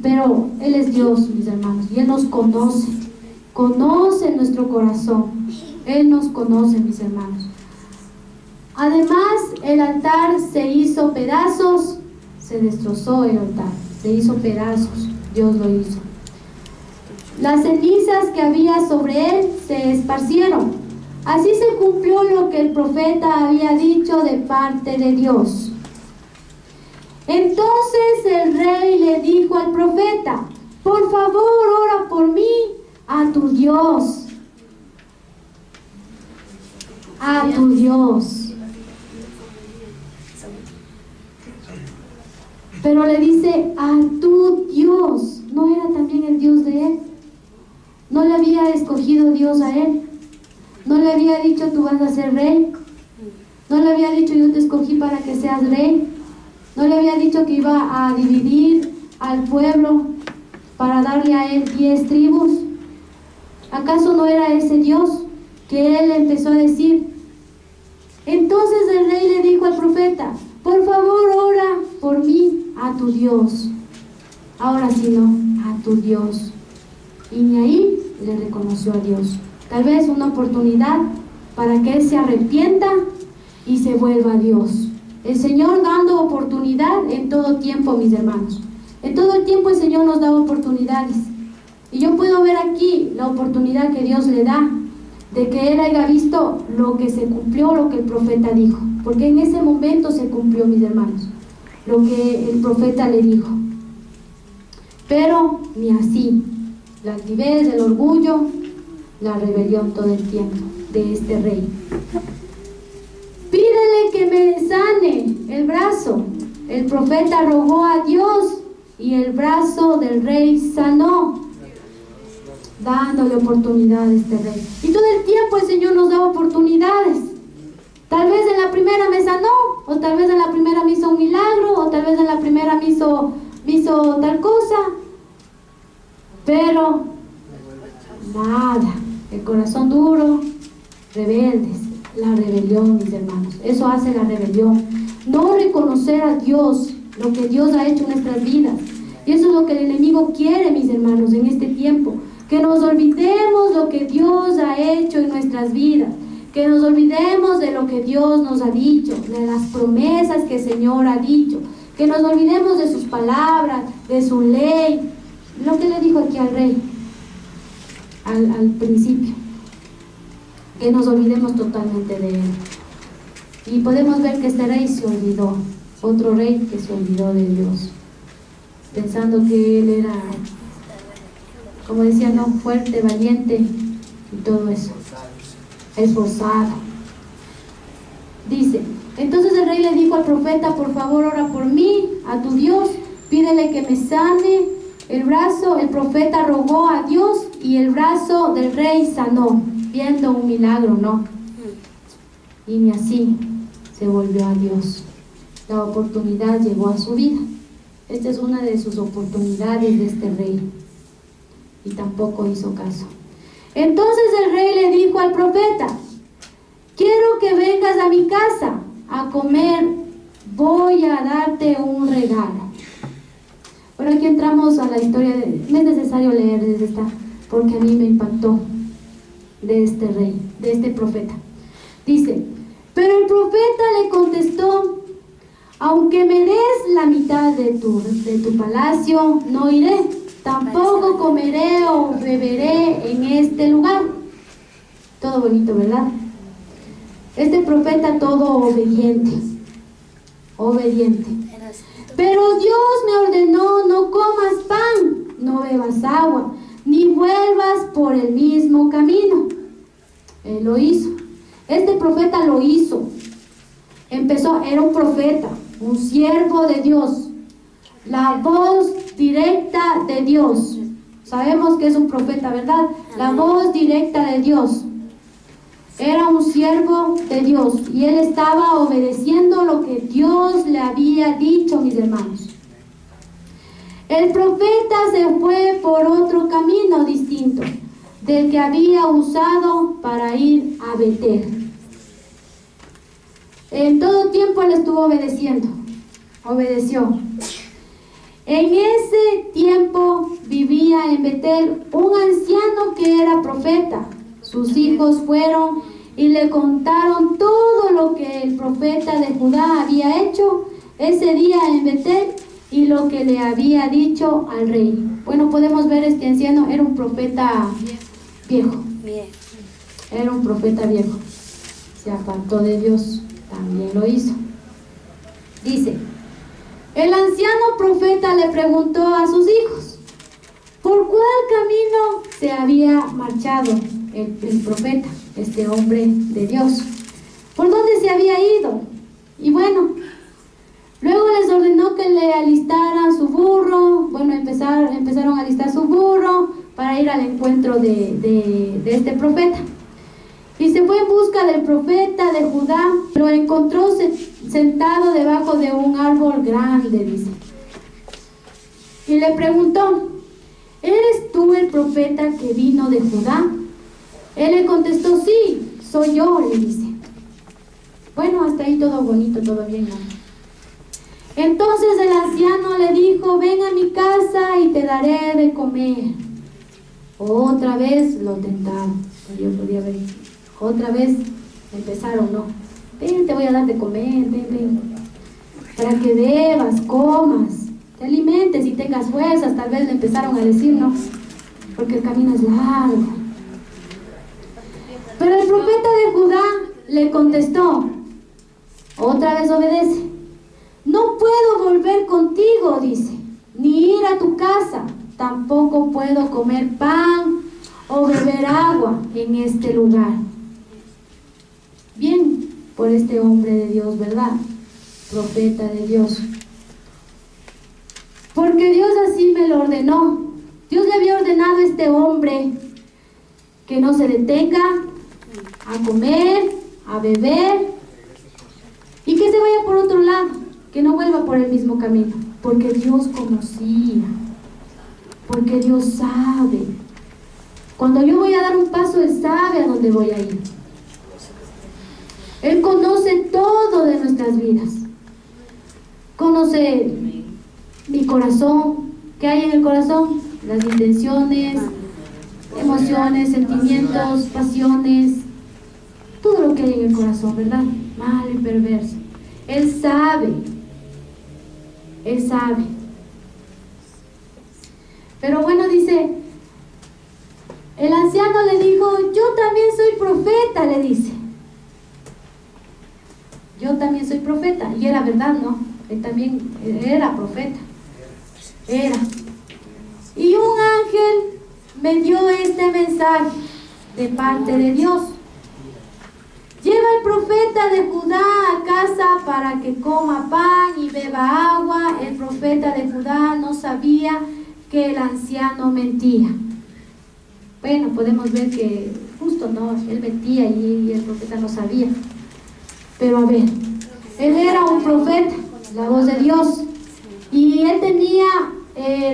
Pero Él es Dios, mis hermanos, y Él nos conoce nuestro corazón. Él nos conoce, mis hermanos. Además, el altar se hizo pedazos, se destrozó el altar, se hizo pedazos, Dios lo hizo. Las cenizas que había sobre él se esparcieron. Así se cumplió lo que el profeta había dicho de parte de Dios. Entonces el rey le dijo al profeta, por favor, ora por mí a tu Dios. A tu Dios. Pero le dice, a tu Dios. ¿No era también el Dios de él? ¿No le había escogido Dios a él? ¿No le había dicho, tú vas a ser rey? ¿No le había dicho, yo te escogí para que seas rey? ¿No le había dicho que iba a dividir al pueblo para darle a él 10 tribus? ¿Acaso no era ese Dios que él empezó a decir? Entonces el rey le dijo al profeta, por favor ora por mí a tu Dios. Ahora sí no, a tu Dios. Y ni ahí le reconoció a Dios. Tal vez una oportunidad para que él se arrepienta y se vuelva a Dios. El Señor dando oportunidad en todo tiempo, mis hermanos. En todo el tiempo el Señor nos da oportunidades. Y yo puedo ver aquí la oportunidad que Dios le da de que él haya visto lo que se cumplió, lo que el profeta dijo. Porque en ese momento se cumplió, mis hermanos, lo que el profeta le dijo. Pero ni así. La altivez, el orgullo, la rebelión todo el tiempo de este rey. Pídele que me sane el brazo. El profeta rogó a Dios y el brazo del rey sanó, dándole oportunidad a este rey. Y todo el tiempo el Señor nos da oportunidades. Tal vez en la primera me sanó, o tal vez en la primera me hizo un milagro, o tal vez en la primera me hizo tal cosa. Pero nada, el corazón duro, rebeldes, la rebelión, mis hermanos, eso hace la rebelión, no reconocer a Dios, lo que Dios ha hecho en nuestras vidas. Y eso es lo que el enemigo quiere, mis hermanos, en este tiempo, que nos olvidemos lo que Dios ha hecho en nuestras vidas, que nos olvidemos de lo que Dios nos ha dicho, de las promesas que el Señor ha dicho, que nos olvidemos de sus palabras, de su ley. Lo que le dijo aquí al rey, al principio, que nos olvidemos totalmente de él. Y podemos ver que este rey se olvidó, otro rey que se olvidó de Dios, pensando que él era, como decía, no, fuerte, valiente y todo eso, esforzado. Dice, entonces el rey le dijo al profeta, por favor ora por mí, a tu Dios, pídele que me sane el brazo. El profeta rogó a Dios y el brazo del rey sanó, viendo un milagro, ¿no? Y ni así se volvió a Dios. La oportunidad llegó a su vida. Esta es una de sus oportunidades de este rey. Y tampoco hizo caso. Entonces el rey le dijo al profeta, quiero que vengas a mi casa a comer, voy a darte un regalo. Bueno, aquí entramos a la historia, no es necesario leer desde esta, porque a mí me impactó de este rey, de este profeta. Dice, pero el profeta le contestó, aunque me des la mitad de tu palacio, no iré, tampoco comeré o beberé en este lugar. Todo bonito, ¿verdad? Este profeta todo obediente. Pero Dios me ordenó, no comas pan, no bebas agua, ni vuelvas por el mismo camino. Él lo hizo. Este profeta lo hizo. Era un profeta, un siervo de Dios, la voz directa de Dios. Sabemos que es un profeta, ¿verdad? La voz directa de Dios. Era un siervo de Dios y él estaba obedeciendo lo que Dios le había dicho, mis hermanos. El profeta se fue por otro camino distinto del que había usado para ir a Betel. En todo tiempo él estuvo obedeciendo, obedeció. En ese tiempo vivía en Betel un anciano que era profeta. Sus hijos fueron y le contaron todo lo que el profeta de Judá había hecho ese día en Betel y lo que le había dicho al rey. Bueno, podemos ver este anciano era un profeta viejo. Bien. Era un profeta viejo. Se apartó de Dios, también lo hizo. Dice, el anciano profeta le preguntó a sus hijos, ¿por cuál camino se había marchado el profeta, este hombre de Dios? ¿Por dónde se había ido? Y bueno, luego les ordenó que le alistaran su burro. Bueno, empezaron a alistar su burro para ir al encuentro de este profeta. Y se fue en busca del profeta de Judá. Lo encontró sentado debajo de un árbol grande, dice. Y le preguntó, ¿eres tú el profeta que vino de Judá? Él le contestó, sí, soy yo, le dice. Bueno, hasta ahí todo bonito, todo bien, ¿no? Entonces el anciano le dijo, ven a mi casa y te daré de comer. Otra vez lo tentaron. Yo podía ver. Otra vez empezaron, ¿no? Ven, te voy a dar de comer, ven. Para que bebas, comas, te alimentes y tengas fuerzas. Tal vez le empezaron a decir, ¿no? Porque el camino es largo. Pero el profeta de Judá le contestó, otra vez obedece. No puedo volver contigo, dice, ni ir a tu casa. Tampoco puedo comer pan o beber agua en este lugar. Bien, por este hombre de Dios, ¿verdad? Profeta de Dios. Porque Dios así me lo ordenó. Dios le había ordenado a este hombre que no se detenga a comer, a beber y que se vaya por otro lado, que no vuelva por el mismo camino, porque Dios conocía, porque Dios sabe. Cuando yo voy a dar un paso, Él sabe a dónde voy a ir. Él conoce todo de nuestras vidas. Conoce mi corazón, qué hay en el corazón, las intenciones, emociones, sentimientos, pasiones, todo lo que hay en el corazón, ¿verdad? Malo y perverso. Él sabe. Él sabe. Pero bueno, dice, el anciano le dijo, yo también soy profeta, le dice. Yo también soy profeta. Y era verdad, ¿no? Él también era profeta. Era. Y un ángel me dio este mensaje de parte de Dios. Lleva el profeta de Judá a casa para que coma pan y beba agua. El profeta de Judá no sabía que el anciano mentía. Bueno, podemos ver que justo no, él mentía y el profeta no sabía. Pero a ver, él era un profeta, la voz de Dios, y él tenía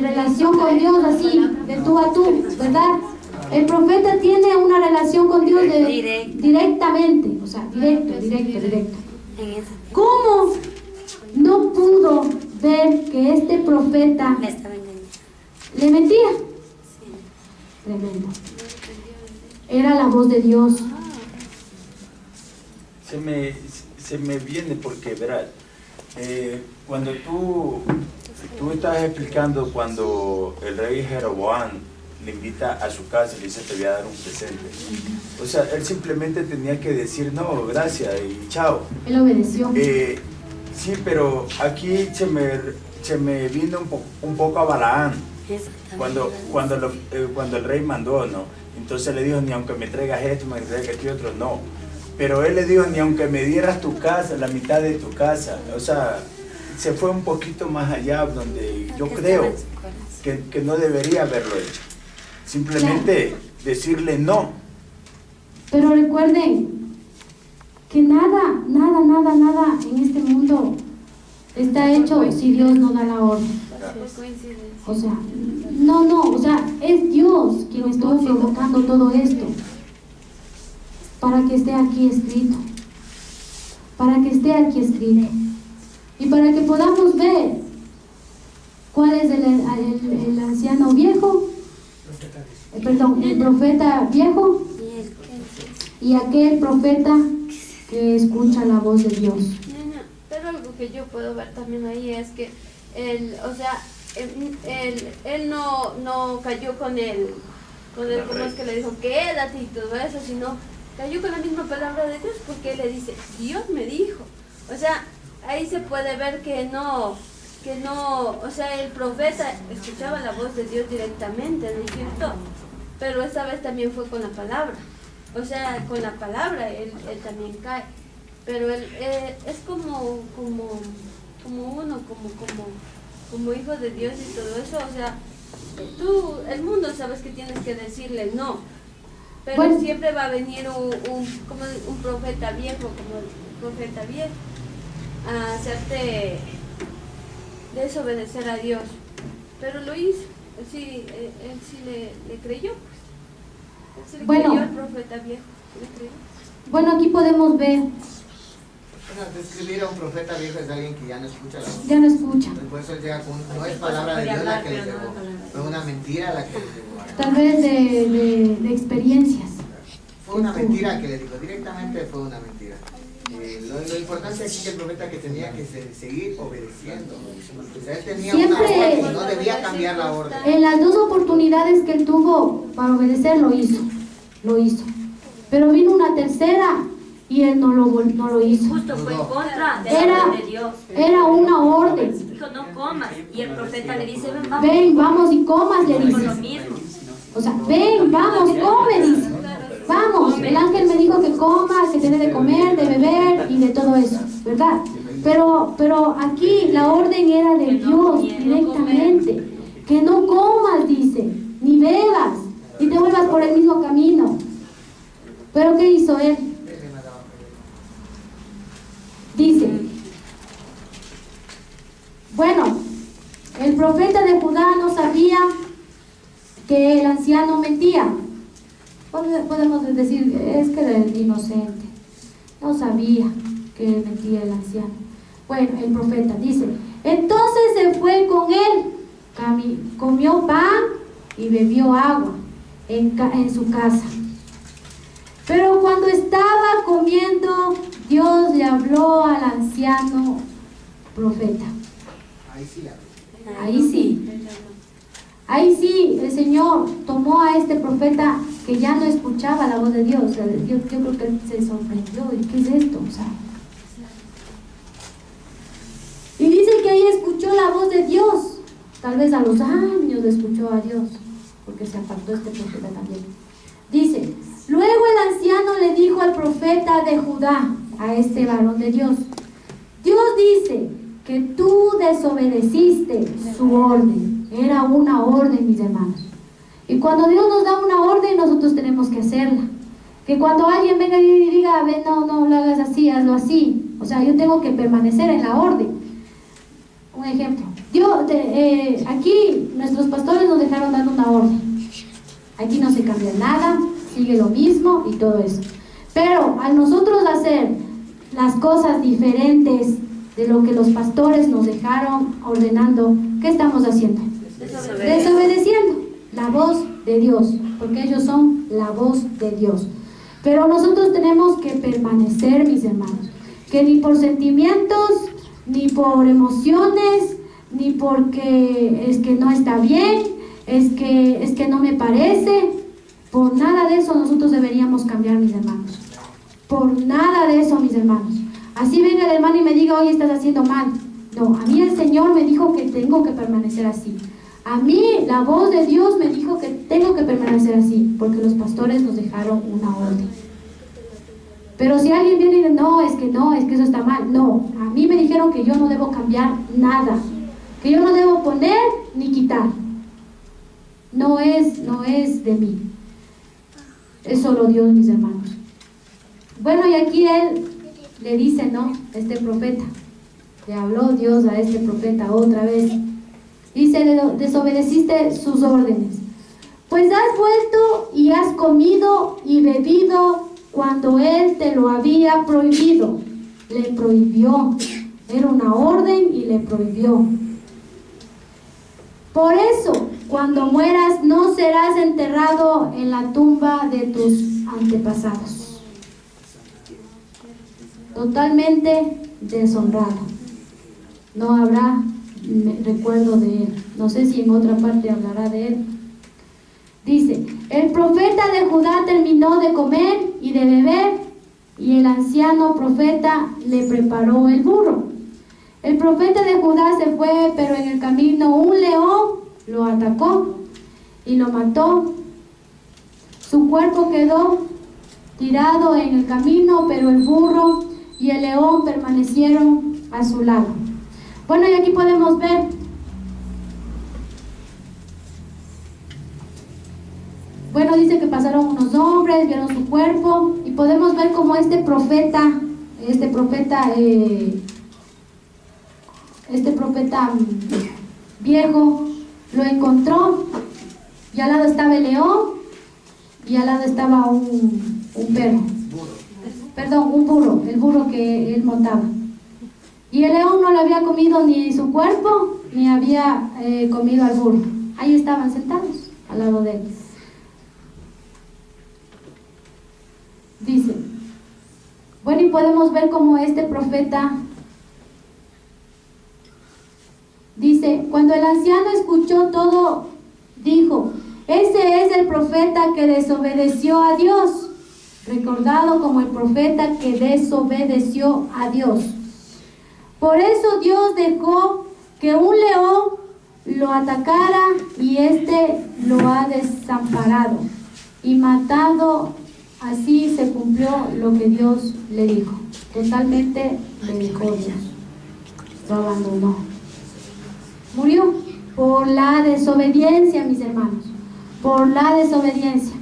relación con Dios así, de tú a tú, ¿verdad? El profeta tiene una relación con Dios directamente, o sea, directo. ¿Cómo no pudo ver que este profeta le mentía? Tremendo. Era la voz de Dios. Se me viene porque, verás, cuando tú estás explicando cuando el rey Jeroboam le invita a su casa y le dice te voy a dar un presente. O sea, él simplemente tenía que decir no, gracias y chao. Él obedeció. Sí, pero aquí se me vino un poco a Balaán. Cuando el rey mandó, ¿no? Entonces le dijo, ni aunque me traigas esto, me traigas aquí otro, no. Pero él le dijo, ni aunque me dieras tu casa, la mitad de tu casa. O sea, se fue un poquito más allá, donde yo creo que no debería haberlo hecho. Simplemente decirle no. Pero recuerden que nada en este mundo está hecho si Dios no da la orden. O sea, o sea, es Dios quien estuvo provocando todo esto para que esté aquí escrito. Para que esté aquí escrito. Y para que podamos ver cuál es el anciano viejo, el profeta viejo y aquel profeta que escucha la voz de Dios. Pero algo que yo puedo ver también ahí es que él no cayó con el ¿cómo es que le dijo? Quédate y todo eso, sino cayó con la misma palabra de Dios, porque él le dice, Dios me dijo. O sea, ahí se puede ver que no, o sea, el profeta escuchaba la voz de Dios directamente, ¿no es cierto? Pero esta vez también fue con la palabra. O sea, con la palabra él también cae. Pero él es como uno, como hijo de Dios y todo eso. O sea, tú, el mundo sabes que tienes que decirle no. Pero bueno, siempre va a venir un profeta viejo, como el profeta viejo, a hacerte desobedecer a Dios. Pero lo hizo. Él sí le creyó. Él sí le creyó al profeta viejo. ¿Le creyó? Bueno, aquí podemos ver. Bueno, describir a un profeta viejo es alguien que ya no escucha la voz. Ya no escucha. Por eso él llega con, no es palabra de Dios la que les llevó, fue una mentira la que les llevó. Tal vez de experiencias. Fue una mentira que le dijo, directamente fue una mentira. Lo importante aquí es que el profeta que tenía que seguir obedeciendo. O sea, él tenía Siempre, una orden y no debía cambiar la orden. En las dos oportunidades que él tuvo para obedecer, lo hizo. Pero vino una tercera y él no lo hizo. Justo fue en contra de Era- la orden de Dios. Era una orden. Dijo, no comas. Y el profeta le dice, ven, Ven, vamos y comas, le Con lo dice. mismo. O sea, ven, vamos, come, dice. Vamos, el ángel me dijo que comas, que te dé de comer, de beber y de todo eso, ¿verdad? Pero aquí la orden era de Dios directamente. Que no comas, dice, ni bebas, y te vuelvas por el mismo camino. Pero ¿qué hizo él? Dice, bueno, el profeta de Judá no sabía que el anciano mentía. Podemos decir, es que era el inocente, no sabía que mentía el anciano. Bueno, el profeta dice, entonces se fue con él, comió pan y bebió agua en su casa. Pero cuando estaba comiendo, Dios le habló al anciano profeta. Ahí sí la ve. Ahí sí, el Señor tomó a este profeta que ya no escuchaba la voz de Dios. O sea, yo creo que él se sorprendió. ¿Y qué es esto? O sea, y dice que ahí escuchó la voz de Dios. Tal vez a los años escuchó a Dios, porque se apartó este profeta también. Dice, luego el anciano le dijo al profeta de Judá, a este varón de Dios, Dios dice que tú desobedeciste su orden. Era una orden, mis hermanos. Y cuando Dios nos da una orden, nosotros tenemos que hacerla. Que cuando alguien venga y diga, ven, no lo hagas así, hazlo así. O sea, yo tengo que permanecer en la orden. Un ejemplo. Aquí nuestros pastores nos dejaron dando una orden. Aquí no se cambia nada, sigue lo mismo y todo eso. Pero al nosotros hacer las cosas diferentes de lo que los pastores nos dejaron ordenando, ¿qué estamos haciendo? Desobedeciendo la voz de Dios, porque ellos son la voz de Dios. Pero nosotros tenemos que permanecer, mis hermanos, que ni por sentimientos, ni por emociones, ni porque es que no está bien, es que no me parece, por nada de eso nosotros deberíamos cambiar, mis hermanos. Por nada de eso, mis hermanos. Así venga el hermano y me diga, oye, estás haciendo mal. No, a mí el Señor me dijo que tengo que permanecer así. A mí la voz de Dios me dijo que tengo que permanecer así, porque los pastores nos dejaron una orden. Pero si alguien viene y dice, no, es que eso está mal. No, a mí me dijeron que yo no debo cambiar nada, que yo no debo poner ni quitar. No es de mí. Es solo Dios, mis hermanos. Bueno, y aquí él le dice, ¿no? Este profeta, le habló Dios a este profeta otra vez. Dice, desobedeciste sus órdenes. Pues has vuelto y has comido y bebido cuando él te lo había prohibido. Le prohibió. Era una orden y le prohibió. Por eso, cuando mueras, no serás enterrado en la tumba de tus antepasados. Totalmente deshonrado. No habrá recuerdo de él. No sé si en otra parte hablará de él. Dice, el profeta de Judá terminó de comer y de beber, y el anciano profeta le preparó el burro. El profeta de Judá se fue, pero en el camino un león lo atacó y lo mató. Su cuerpo quedó tirado en el camino, pero el burro y el león permanecieron a su lado. Bueno, y aquí podemos ver dice que pasaron unos hombres, vieron su cuerpo, y podemos ver cómo este profeta viejo lo encontró, y al lado estaba el león y al lado estaba un perro, perdón, un burro, el burro que él montaba. Y el león no le había comido ni su cuerpo, ni había comido al burro. Ahí estaban sentados al lado de él. Dice, bueno, y podemos ver cómo este profeta dice, cuando el anciano escuchó todo, dijo, ese es el profeta que desobedeció a Dios, recordado como el profeta que desobedeció a Dios. Por eso Dios dejó que un león lo atacara y éste lo ha desamparado y matado. Así se cumplió lo que Dios le dijo. Totalmente le dejó Dios. Lo abandonó. Murió por la desobediencia, mis hermanos. Por la desobediencia.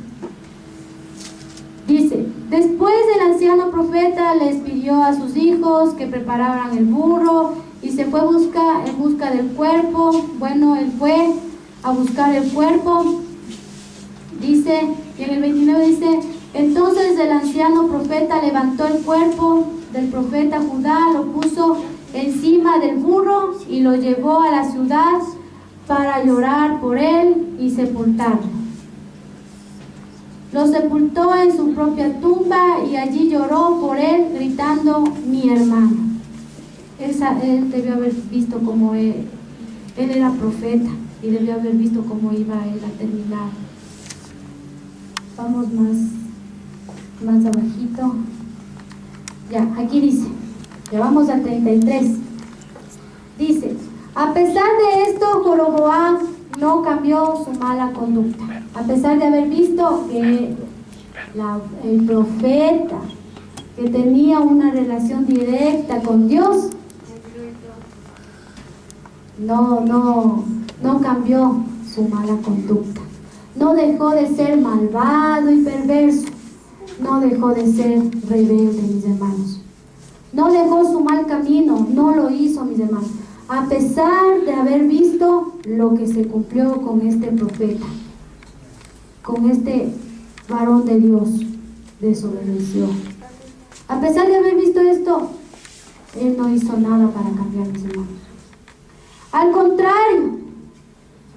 Dice, después el anciano profeta les pidió a sus hijos que prepararan el burro y se fue en busca del cuerpo. Bueno, él fue a buscar el cuerpo. Dice, y en el 29 dice, entonces el anciano profeta levantó el cuerpo del profeta Judá, lo puso encima del burro y lo llevó a la ciudad para llorar por él y sepultarlo. Lo sepultó en su propia tumba y allí lloró por él, gritando, mi hermano. Él debió haber visto cómo él era profeta y debió haber visto cómo iba él a terminar. Vamos más abajito. Ya, aquí dice, ya vamos al 33. Dice, a pesar de esto, Jeroboam no cambió su mala conducta. A pesar de haber visto que el profeta que tenía una relación directa con Dios, no cambió su mala conducta. No dejó de ser malvado y perverso. No dejó de ser rebelde, mis hermanos. No dejó su mal camino, no lo hizo, mis hermanos. A pesar de haber visto lo que se cumplió con este profeta, con este varón de Dios, desobedeció. A pesar de haber visto esto, él no hizo nada para cambiar, mis hermanos. Al contrario,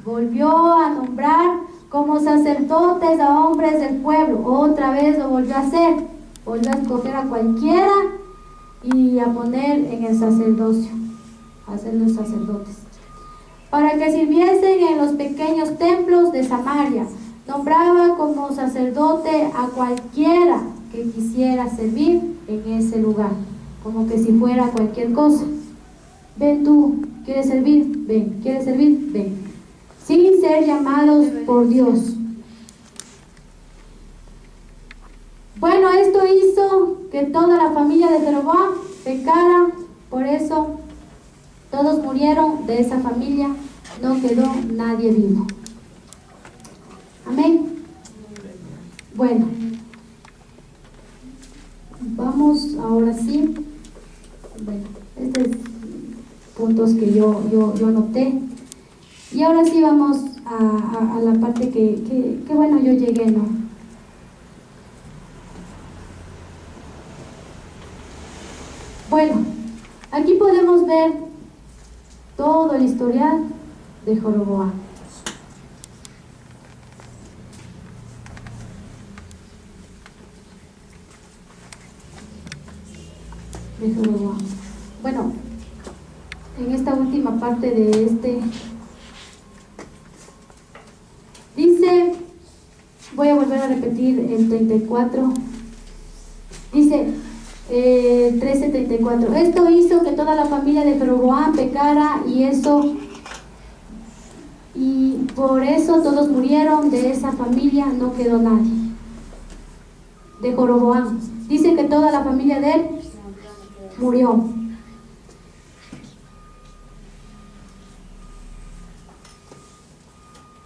volvió a nombrar como sacerdotes a hombres del pueblo. Otra vez lo volvió a hacer. Volvió a escoger a cualquiera y a poner en el sacerdocio, a hacerlos sacerdotes, para que sirviesen en los pequeños templos de Samaria. Nombraba como sacerdote a cualquiera que quisiera servir en ese lugar, como que si fuera cualquier cosa. Ven tú, ¿quieres servir? Ven. ¿Quieres servir? Ven. Sin ser llamados por Dios. Bueno, esto hizo que toda la familia de Jeroboam pecara, por eso todos murieron de esa familia, no quedó nadie vivo. Amén. Bueno, vamos ahora sí. Bueno, estos puntos que yo anoté. Y ahora sí vamos a la parte que bueno, yo llegué, ¿no? Bueno, aquí podemos ver todo el historial de Jeroboam. De Jeroboam. Bueno, en esta última parte de dice, voy a volver a repetir el 34, dice 13:34, esto hizo que toda la familia de Jeroboam pecara y por eso todos murieron, de esa familia no quedó nadie. De Jeroboam, dice que toda la familia de él murió.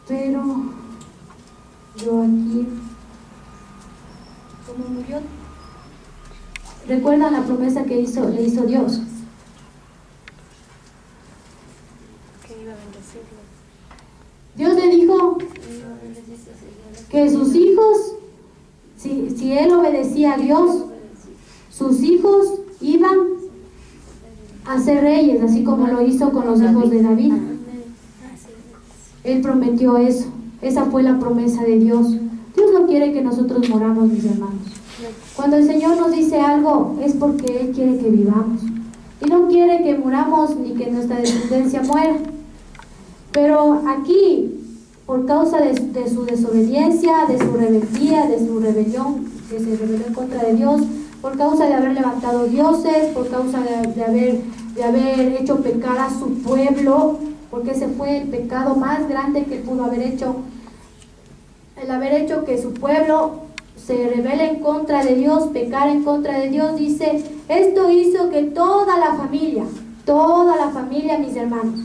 Pero yo aquí, ¿cómo murió? ¿Recuerdan la promesa que le hizo Dios? Que iba a bendecirlo. Dios le dijo que sus hijos, si él obedecía a Dios, sus hijos iban a ser reyes, así como lo hizo con los hijos de David. Él prometió eso. Esa fue la promesa de Dios. Dios no quiere que nosotros moramos, mis hermanos. Cuando el Señor nos dice algo, es porque Él quiere que vivamos. Y no quiere que muramos ni que nuestra descendencia muera. Pero aquí, por causa de su desobediencia, de su rebeldía, de su rebelión, que se rebeló en contra de Dios, por causa de haber levantado dioses, por causa de haber hecho pecar a su pueblo, porque ese fue el pecado más grande que pudo haber hecho, el haber hecho que su pueblo se rebele en contra de Dios, pecar en contra de Dios. Dice, esto hizo que toda la familia, mis hermanos,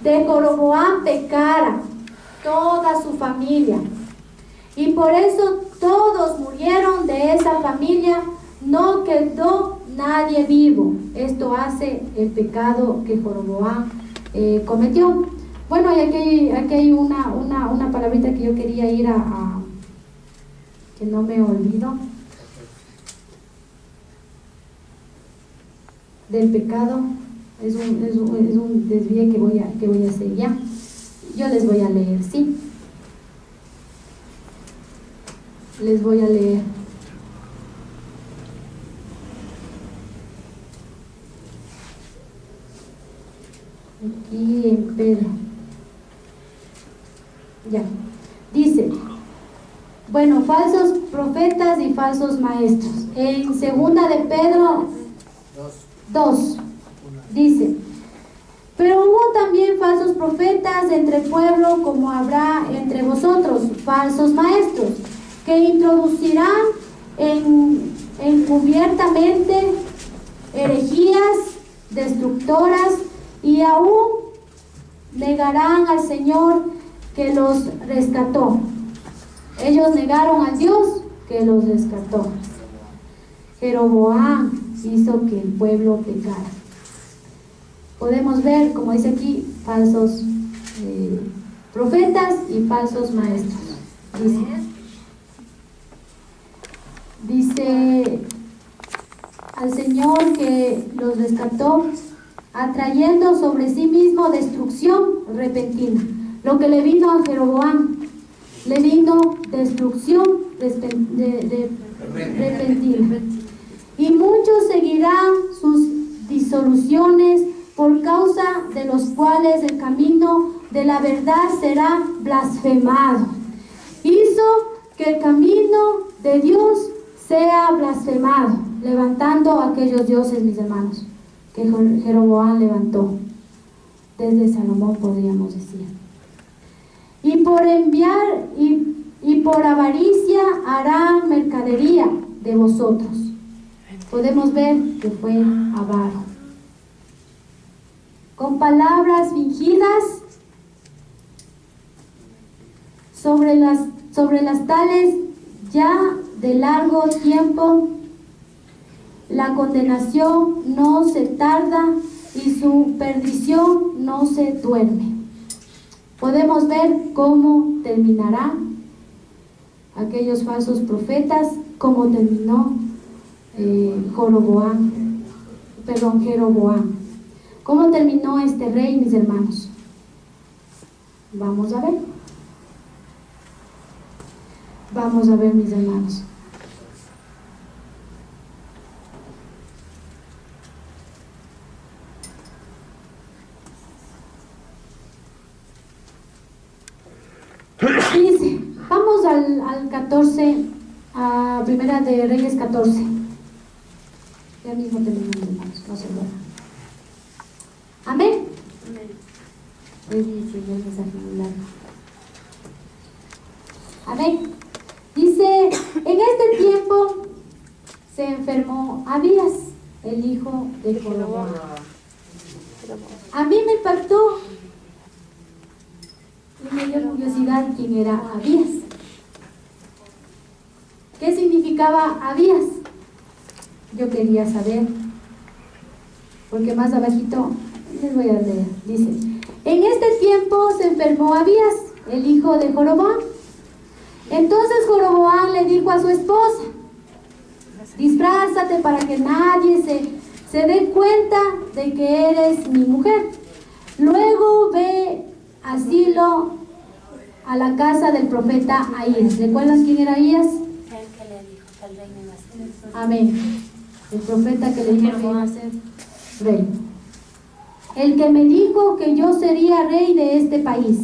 de Jeroboam pecara, toda su familia, y por eso todos murieron de esa familia, no quedó nadie vivo. Esto hace el pecado que Jeroboam cometió. Bueno, y aquí hay una palabrita que yo quería ir que no me olvido, del pecado. Es un desvío que voy a hacer ya. Yo les voy a leer, ¿sí? Les voy a leer. Aquí en Pedro. Ya. Dice, bueno, falsos profetas y falsos maestros. En segunda de Pedro 2, dice, pero hubo también falsos profetas entre el pueblo, como habrá entre vosotros falsos maestros, que introducirán encubiertamente herejías destructoras, y aún negarán al Señor que los rescató. Ellos negaron a Dios que los rescató. Jeroboam hizo que el pueblo pecara. Podemos ver, como dice aquí, falsos profetas y falsos maestros. Dice al Señor que los rescató, atrayendo sobre sí mismo destrucción repentina. Lo que le vino a Jeroboam, le vino destrucción repentina. Y muchos seguirán sus disoluciones, por causa de los cuales el camino de la verdad será blasfemado. Hizo que el camino de Dios sea blasfemado, levantando a aquellos dioses, mis hermanos, que Jeroboam levantó desde Salomón, podríamos decir. Y por enviar y por avaricia harán mercadería de vosotros. Podemos ver que fue avaro. Con palabras fingidas sobre las tales ya de largo tiempo la condenación no se tarda y su perdición no se duerme. Podemos ver cómo terminarán aquellos falsos profetas, cómo terminó Jeroboam. ¿Cómo terminó este rey, mis hermanos? Vamos a ver. Vamos a ver, mis hermanos. Dice, vamos al 14, a Primera de Reyes 14. Ya mismo terminamos, hermanos, no se duerman. Amén. Amén. Dice, en este tiempo se enfermó Abías, el hijo de Jeroboam. A mí me impactó y me dio curiosidad quién era Abías. ¿Qué significaba Abías? Yo quería saber, porque más abajito les voy a leer. Dice, en este tiempo se enfermó Abías, el hijo de Jeroboam. Entonces Jeroboam le dijo a su esposa, disfrázate para que nadie se dé cuenta de que eres mi mujer. Luego ve a Silo, a la casa del profeta Ahías. ¿Recuerdan quién era Ahías? El que le dijo que el rey no iba a ser. Amén. El profeta que le dijo que iba a ser rey. El que me dijo que yo sería rey de este país.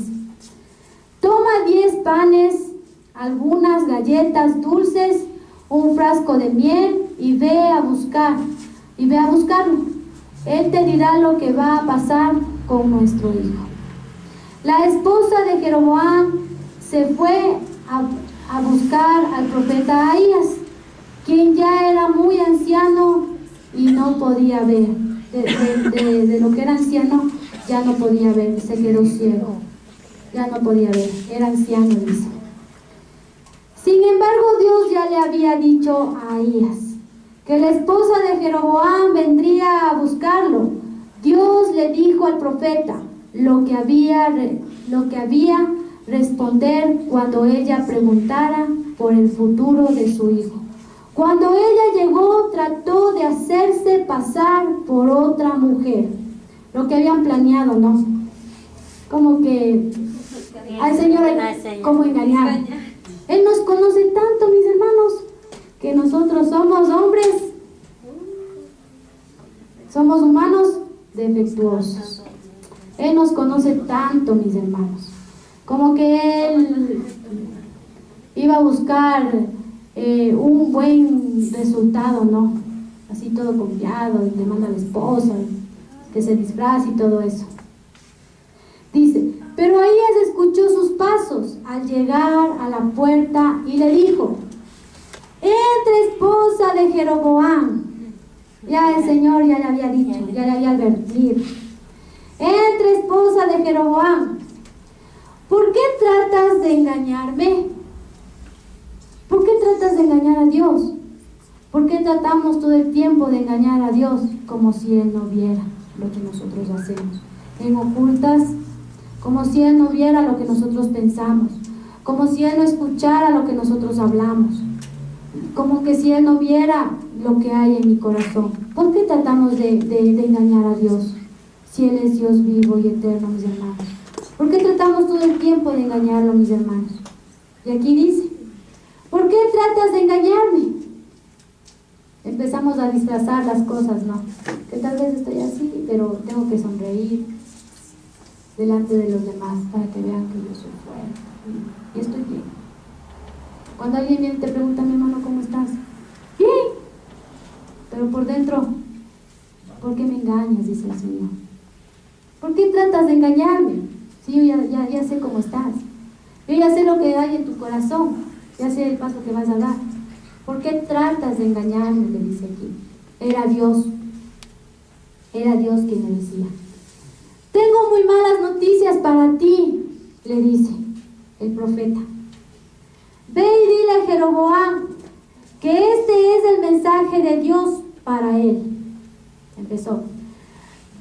Toma 10 panes, algunas galletas dulces, un frasco de miel y ve a buscarlo. Él te dirá lo que va a pasar con nuestro hijo. La esposa de Jeroboam se fue a buscar al profeta Ahías, quien ya era muy anciano y no podía ver. De lo que era anciano, ya no podía ver, se quedó ciego. Ya no podía ver, era anciano, dice. Sin embargo, Dios ya le había dicho a Ahías que la esposa de Jeroboam vendría a buscarlo. Dios le dijo al profeta lo que había responder cuando ella preguntara por el futuro de su hijo. Cuando ella llegó, trató de hacerse pasar por otra mujer. Lo que habían planeado, ¿no? Como que al Señor, ¿cómo engañar? Él nos conoce tanto, mis hermanos, que nosotros somos hombres, somos humanos defectuosos. Él nos conoce tanto, mis hermanos, como que Él iba a buscar un buen resultado, ¿no? Así todo confiado, y le manda a la esposa que se disfrace y todo eso. Dice, pero Ahías escuchó sus pasos al llegar a la puerta y le dijo, entre, esposa de Jeroboam. Ya el Señor ya le había dicho, ya le había advertido. Entre, esposa de Jeroboam, ¿por qué tratas de engañarme? ¿Por qué tratas de engañar a Dios? ¿Por qué tratamos todo el tiempo de engañar a Dios como si Él no viera lo que nosotros hacemos? En ocultas, como si Él no viera lo que nosotros pensamos, como si Él no escuchara lo que nosotros hablamos, como que si Él no viera lo que hay en mi corazón. ¿Por qué tratamos de engañar a Dios si Él es Dios vivo y eterno, mis hermanos? ¿Por qué tratamos todo el tiempo de engañarlo, mis hermanos? Y aquí dice, ¿por qué tratas de engañarme? Empezamos a disfrazar las cosas, ¿no? Que tal vez estoy así, pero tengo que sonreír delante de los demás para que vean que yo soy fuerte y estoy bien. Cuando alguien viene y te pregunta, mi hermano, ¿cómo estás? Bien, pero por dentro, ¿por qué me engañas?, dice el Señor. ¿Por qué tratas de engañarme? Si yo ya sé cómo estás, yo ya sé lo que hay en tu corazón, ya sé el paso que vas a dar. ¿Por qué tratas de engañarme?, le dice aquí. Era Dios quien le decía. Tengo muy malas noticias para ti, le dice el profeta. Ve y dile a Jeroboam que este es el mensaje de Dios para él. Empezó.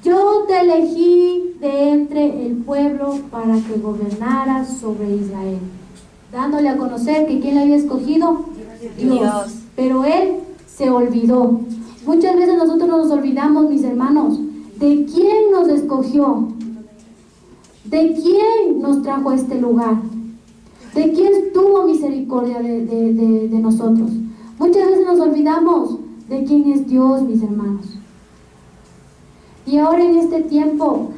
Yo te elegí de entre el pueblo para que gobernaras sobre Israel, dándole a conocer que ¿quién le había escogido? Dios. Pero él se olvidó. Muchas veces nosotros nos olvidamos, mis hermanos, de quién nos escogió, de quién nos trajo a este lugar, de quién tuvo misericordia de nosotros. Muchas veces nos olvidamos de quién es Dios, mis hermanos. Y ahora en este tiempo,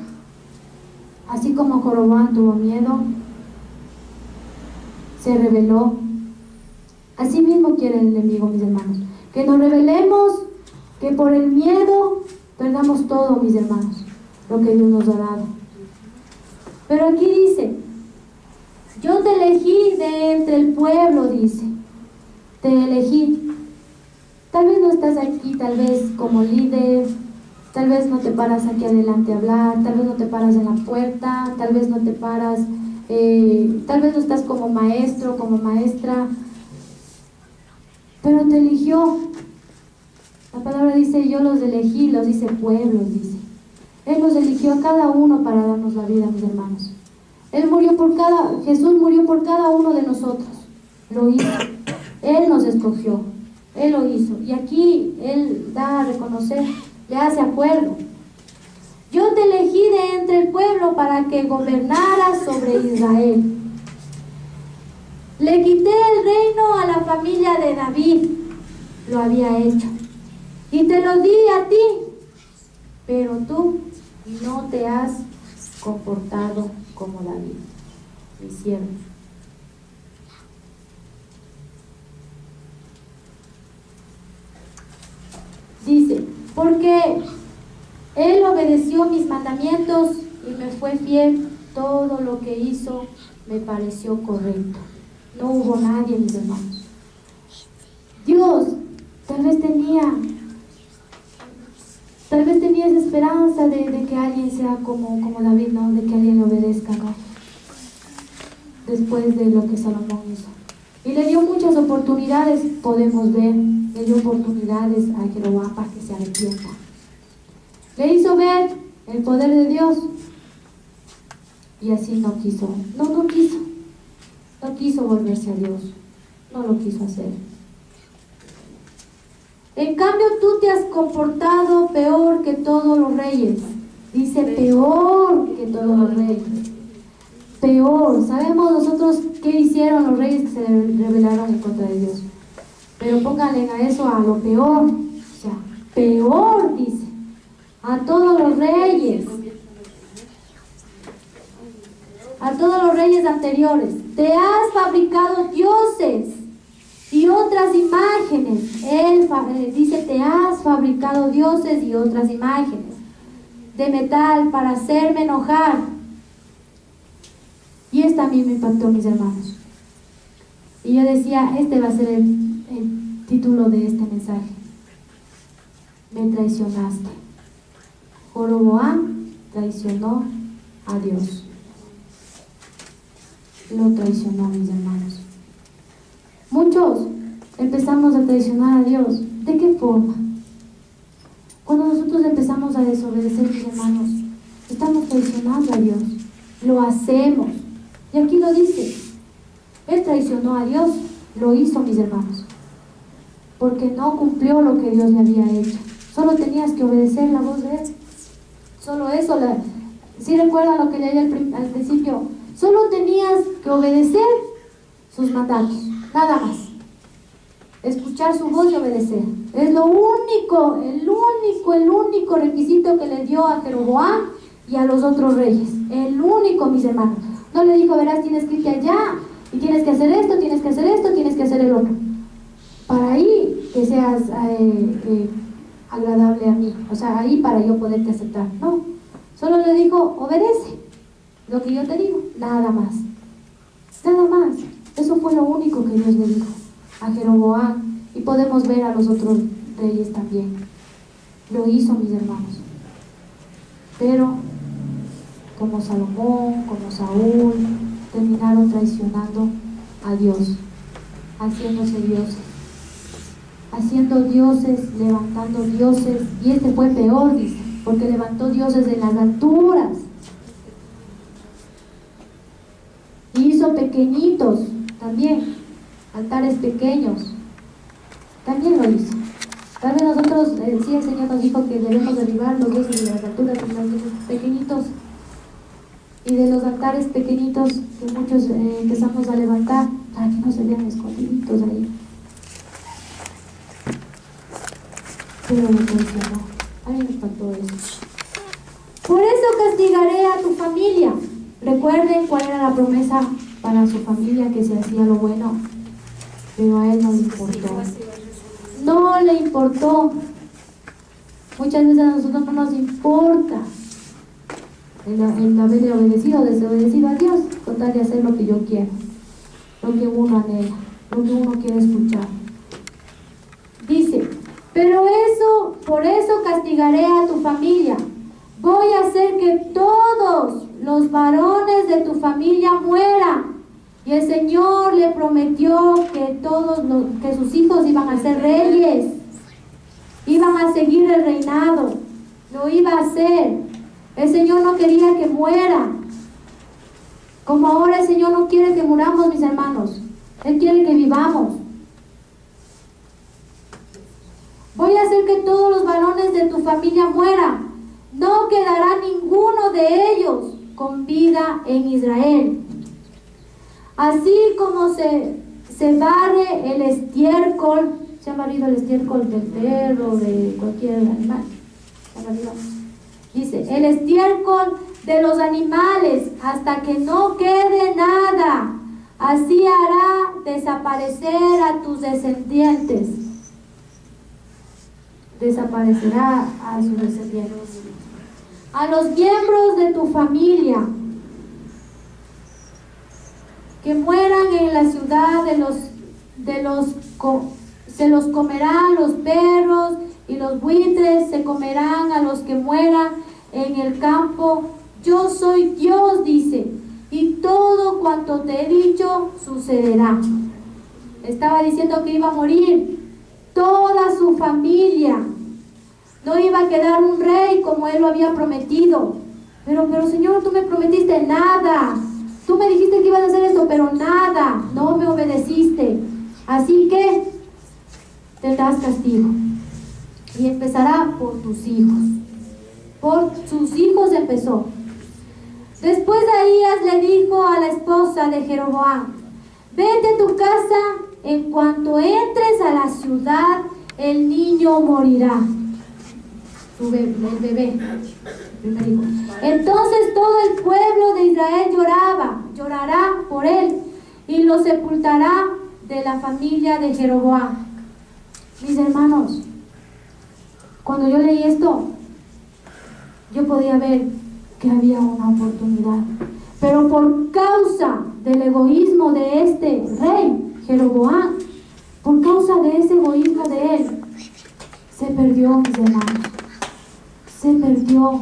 así como Jeroboam tuvo miedo, se rebeló, así mismo quiere el enemigo, mis hermanos, que nos rebelemos, que por el miedo perdamos todo, mis hermanos, lo que Dios nos ha dado. Pero aquí dice, yo te elegí de entre el pueblo, dice, te elegí. Tal vez no estás aquí, tal vez como líder, tal vez no te paras aquí adelante a hablar, tal vez no te paras en la puerta, tal vez no te paras, tal vez no estás como maestro, como maestra, pero te eligió. La palabra dice, yo los elegí, los dice pueblos, dice. Él nos eligió a cada uno para darnos la vida, mis hermanos. Jesús murió por cada uno de nosotros. Lo hizo. Él nos escogió. Él lo hizo. Y aquí Él da a reconocer, le hace acuerdo. Yo te elegí de entre el pueblo para que gobernaras sobre Israel. Le quité el reino a la familia de David. Lo había hecho. Y te lo di a ti. Pero tú no te has comportado como David, mi siervo. Dice, porque él obedeció mis mandamientos y me fue fiel, todo lo que hizo me pareció correcto. No hubo nadie, mis hermanos. Dios tal vez tenía esa esperanza de que alguien sea como David, ¿no? De que alguien le obedezca, ¿no? Después de lo que Salomón hizo. Y le dio muchas oportunidades, podemos ver, le dio oportunidades a Jeroboam para que se arrepienta. Le hizo ver el poder de Dios y así no quiso volverse a Dios, no lo quiso hacer. En cambio tú te has comportado peor que todos los reyes. Dice peor que todos los reyes. Peor. Sabemos nosotros qué hicieron los reyes que se rebelaron en contra de Dios. Pero pónganle a eso a lo peor. O sea, peor, dice. A todos los reyes. A todos los reyes anteriores. Te has fabricado dioses y otras imágenes. Él dice, te has fabricado dioses y otras imágenes de metal para hacerme enojar. Y esta a mí me impactó, mis hermanos. Y yo decía, este va a ser el título de este mensaje. Me traicionaste. Jeroboam traicionó a Dios. Lo traicionó, mis hermanos. Muchos empezamos a traicionar a Dios. ¿De qué forma? Cuando nosotros empezamos a desobedecer, mis hermanos, estamos traicionando a Dios. Lo hacemos. Y aquí lo dice. Él traicionó a Dios. Lo hizo, mis hermanos. Porque no cumplió lo que Dios le había hecho. Solo tenías que obedecer la voz de Él. Solo eso. ¿Sí recuerdan lo que leí al principio? Solo tenías que obedecer sus mandatos. Nada más. Escuchar su voz y obedecer. Es el único requisito que le dio a Jeroboam y a los otros reyes. El único, mis hermanos. No le dijo, verás, tienes que irte allá y tienes que hacer esto, tienes que hacer esto, tienes que hacer el otro. Para ahí que seas agradable a mí. O sea, ahí para yo poderte aceptar. No. Solo le dijo, obedece lo que yo te digo. Nada más. Nada más. Eso fue lo único que Dios le dijo a Jeroboam. Y podemos ver a los otros reyes también. Lo hizo, mis hermanos. Pero como Salomón, como Saúl, terminaron traicionando a Dios, haciéndose dioses. haciendo dioses, levantando dioses, y este fue peor, dice, porque levantó dioses en las alturas. Y hizo pequeñitos también, altares pequeños, también lo hizo. Tal vez nosotros, sí, el Señor nos dijo que debemos derribar los dioses de las alturas y los dioses pequeñitos, y de los altares pequeñitos que muchos empezamos a levantar, para que no se vean escondiditos ahí. Pero no funcionó. A mí me faltó eso. Por eso castigaré a tu familia. Recuerden cuál era la promesa para su familia, que se hacía lo bueno, pero a él no le importó. No le importó. Muchas veces a nosotros no nos importa el haberle obedecido o desobedecido a Dios, con tal de hacer lo que yo quiero, lo que uno anhela, lo que uno quiere escuchar. Dice, pero eso, por eso castigaré a tu familia. Voy a hacer que todos los varones de tu familia mueran. Y el Señor le prometió que que sus hijos iban a ser reyes, iban a seguir el reinado, lo iba a hacer. El Señor no quería que muera, como ahora el Señor no quiere que muramos, mis hermanos. Él quiere que vivamos. Voy a hacer que todos los varones de tu familia mueran. No quedará ninguno de ellos con vida en Israel. Así como se barre el estiércol, se ha barrido el estiércol del perro, de cualquier animal. Dice, el estiércol de los animales hasta que no quede nada. Así hará desaparecer a tus descendientes. Desaparecerá a sus descendientes. A los miembros de tu familia que mueran en la ciudad se los comerán los perros, y los buitres se comerán a los que mueran en el campo. Yo soy Dios, dice, y todo cuanto te he dicho sucederá. Estaba diciendo que iba a morir toda su familia. No iba a quedar un rey como él lo había prometido. Pero Señor, tú me prometiste nada. Tú me dijiste que ibas a hacer esto, pero nada. No me obedeciste. Así que tendrás castigo. Y empezará por tus hijos. Por sus hijos empezó. Después Ahías le dijo a la esposa de Jeroboam: vete a tu casa, en cuanto entres a la ciudad, el niño morirá. El bebé. Entonces todo el pueblo de Israel llorará por él, y lo sepultará de la familia de Jeroboam. Mis hermanos, cuando yo leí esto, yo podía ver que había una oportunidad, pero por causa del egoísmo de este rey, Jeroboam, por causa de ese egoísmo de él, se perdió, mis hermanos, se perdió.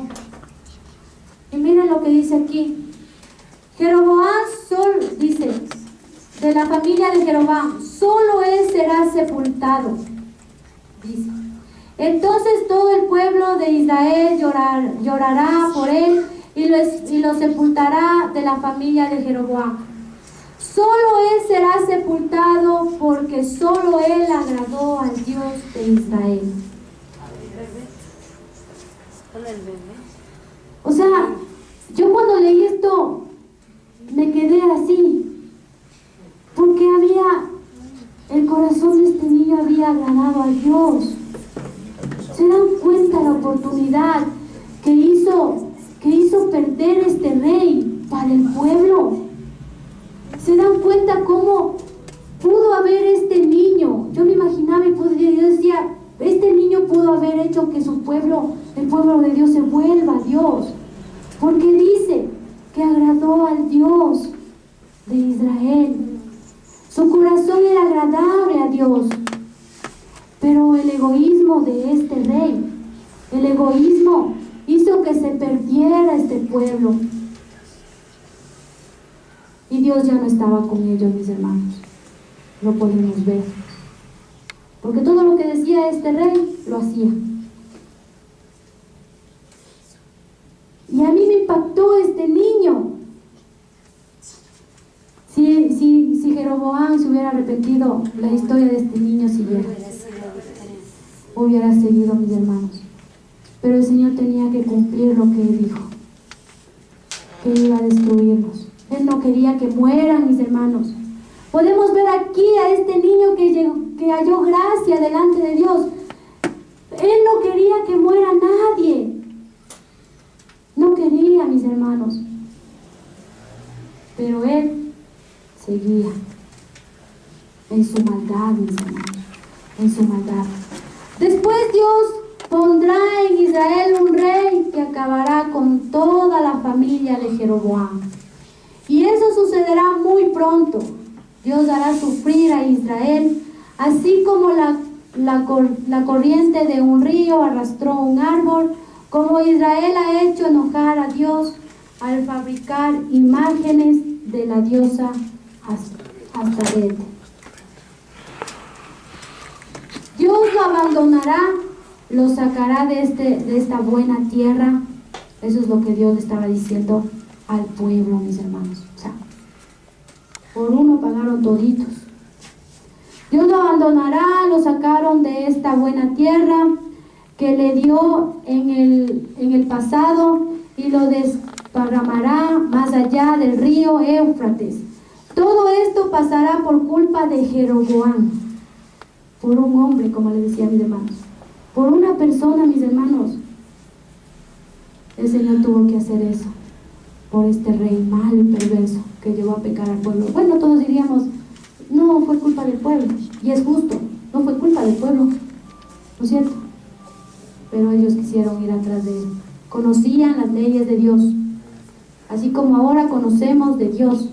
Y miren lo que dice aquí. Jeroboam dice, de la familia de Jeroboam, solo él será sepultado, dice. Entonces todo el pueblo de Israel llorará por él, y lo sepultará de la familia de Jeroboam. Solo él será sepultado, porque solo él agradó al Dios de Israel. O sea, yo cuando leí esto me quedé así, porque el corazón de este niño había agradado a Dios. ¿Se dan cuenta la oportunidad que hizo perder este rey para el pueblo? ¿Se dan cuenta cómo pudo haber este niño? Yo me imaginaba y yo decía, este niño pudo haber hecho que su pueblo, el pueblo de Dios, se vuelva a Dios, porque dice que agradó al Dios de Israel. Su corazón era agradable a Dios. Pero el egoísmo de este rey, el egoísmo hizo que se perdiera este pueblo. Y Dios ya no estaba con ellos, mis hermanos. Lo podemos ver. porque todo lo que decía este rey lo hacía. Y a mí me impactó este niño. Si Jeroboam se hubiera arrepentido, la historia de este niño hubiera seguido, mis hermanos. Pero el Señor tenía que cumplir lo que Él dijo, que iba a destruirlos. Él no quería que mueran, mis hermanos. Podemos ver aquí a este niño que halló gracia delante de Dios. Él no quería que muera nadie. No quería, mis hermanos. Pero él seguía en su maldad, mis hermanos, en su maldad. Después Dios pondrá en Israel un rey que acabará con toda la familia de Jeroboam. Y eso sucederá muy pronto. Dios hará sufrir a Israel, así como la corriente de un río arrastró un árbol, como Israel ha hecho enojar a Dios al fabricar imágenes de la diosa Astaret. Dios lo abandonará, lo sacará de esta buena tierra. Eso es lo que Dios le estaba diciendo al pueblo, mis hermanos. O sea, por uno pagaron toditos. Dios lo abandonará, lo sacaron de esta buena tierra que le dio en el pasado y lo desparramará más allá del río Éufrates. Todo esto pasará por culpa de Jeroboam, por un hombre, como le decía a mis hermanos, por una persona, mis hermanos. El Señor tuvo que hacer eso por este rey malo y perverso que llevó a pecar al pueblo. Bueno, todos diríamos, no fue culpa del pueblo, y es justo, no fue culpa del pueblo, ¿no es cierto? Pero ellos quisieron ir atrás de él. Conocían las leyes de Dios, así como ahora conocemos de Dios.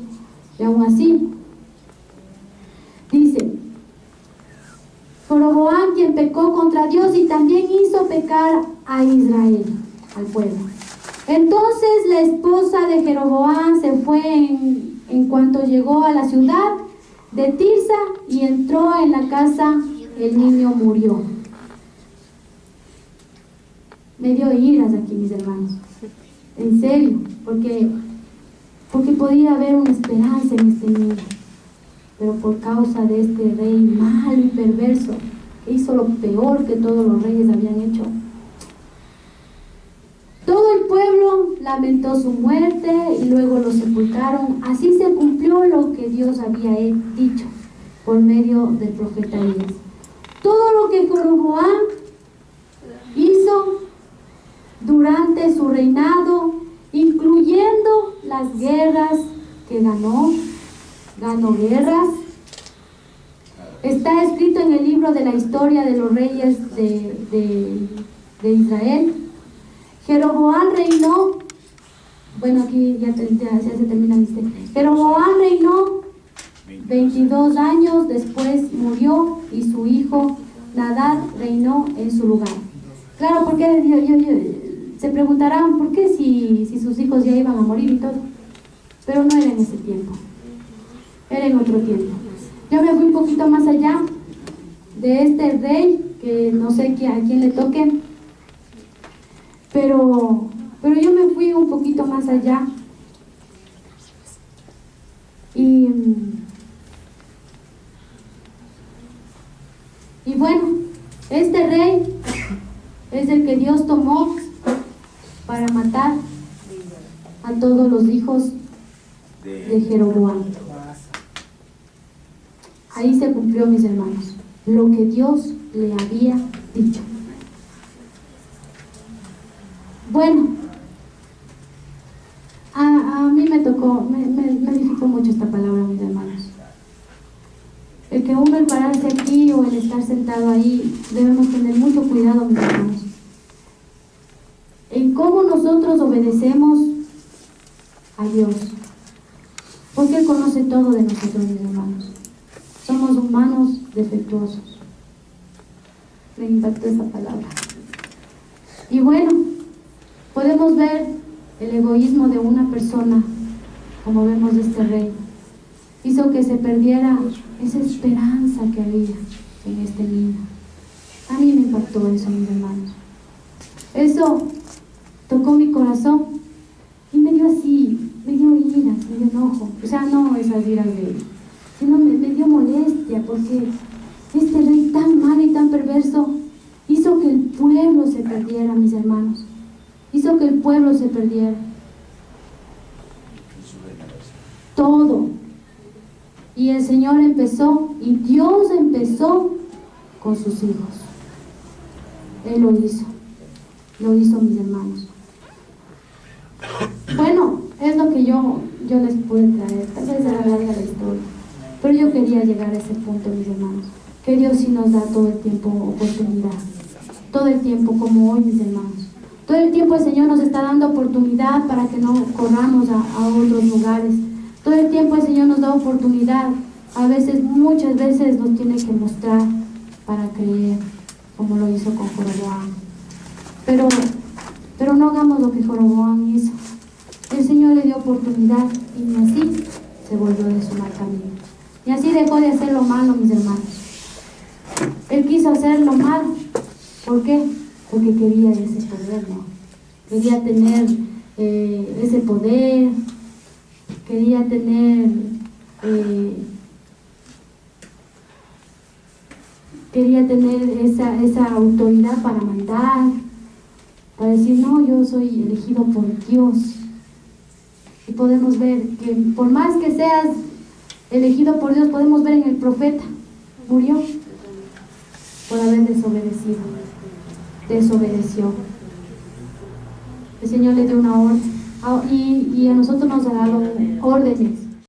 Y aún así, dice, Jeroboam quien pecó contra Dios y también hizo pecar a Israel, al pueblo. Entonces la esposa de Jeroboam se fue en cuanto llegó a la ciudad de Tirsa y entró en la casa, el niño murió. Me dio iras aquí, mis hermanos, en serio, porque podía haber una esperanza en este niño, pero por causa de este rey malo y perverso, que hizo lo peor que todos los reyes habían hecho. Todo el pueblo lamentó su muerte y luego lo sepultaron. Así se cumplió lo que Dios había dicho por medio del profeta Elías. Todo lo que Jeroboam hizo durante su reinado, incluyendo las guerras que ganó guerras, está escrito en el libro de la historia de los reyes de Israel. Jeroboam reinó, bueno, aquí ya se termina mi historia. Jeroboam reinó 22 años, después murió y su hijo Nadab reinó en su lugar. Claro, porque se preguntarán por qué si sus hijos ya iban a morir y todo, pero no era en ese tiempo, era en otro tiempo. Yo me fui un poquito más allá de este rey, que no sé a quién le toque, pero yo me fui un poquito más allá y bueno, este rey es el que Dios tomó para matar a todos los hijos de Jeroboam. Ahí se cumplió, mis hermanos, lo que Dios le había dicho. Bueno, a mí me tocó, me edificó mucho esta palabra, mis hermanos. El que uno el pararse aquí o el estar sentado ahí, debemos tener mucho cuidado, mis hermanos, en cómo nosotros obedecemos a Dios, porque Él conoce todo de nosotros, mis hermanos. Somos humanos defectuosos. Me impactó esa palabra. Y bueno, podemos ver el egoísmo de una persona, como vemos de este rey. Hizo que se perdiera esa esperanza que había en este niño. A mí me impactó eso, mis hermanos. Eso tocó mi corazón y me dio así, me dio ira, me dio enojo. O sea, no esas iras de él, sino me dio molestia, porque este rey tan malo y tan perverso hizo que el pueblo se perdiera, mis hermanos. Hizo que el pueblo se perdiera. Todo. Y el Señor empezó, y Dios empezó con sus hijos. Él lo hizo, mis hermanos. Bueno, es lo que yo les pude traer. Tal vez era larga la historia, pero yo quería llegar a ese punto, mis hermanos, que Dios sí nos da todo el tiempo oportunidad, todo el tiempo, como hoy, mis hermanos. Todo el tiempo el Señor nos está dando oportunidad para que no corramos a otros lugares. Todo el tiempo el Señor nos da oportunidad. A veces, muchas veces nos tiene que mostrar para creer, como lo hizo con Jeroboam. Pero no hagamos lo que Jeroboam hizo. El Señor le dio oportunidad y ni así se volvió de su mal camino. Y así dejó de hacer lo malo, mis hermanos. Él quiso hacer lo malo. ¿Por qué? Porque quería ese poder, ¿no? Quería tener ese poder, quería tener esa autoridad para mandar, para decir, no, yo soy elegido por Dios. Y podemos ver que por más que seas elegido por Dios, podemos ver en el profeta, murió por haber desobedeció. El Señor le dio una orden, y a nosotros nos ha dado órdenes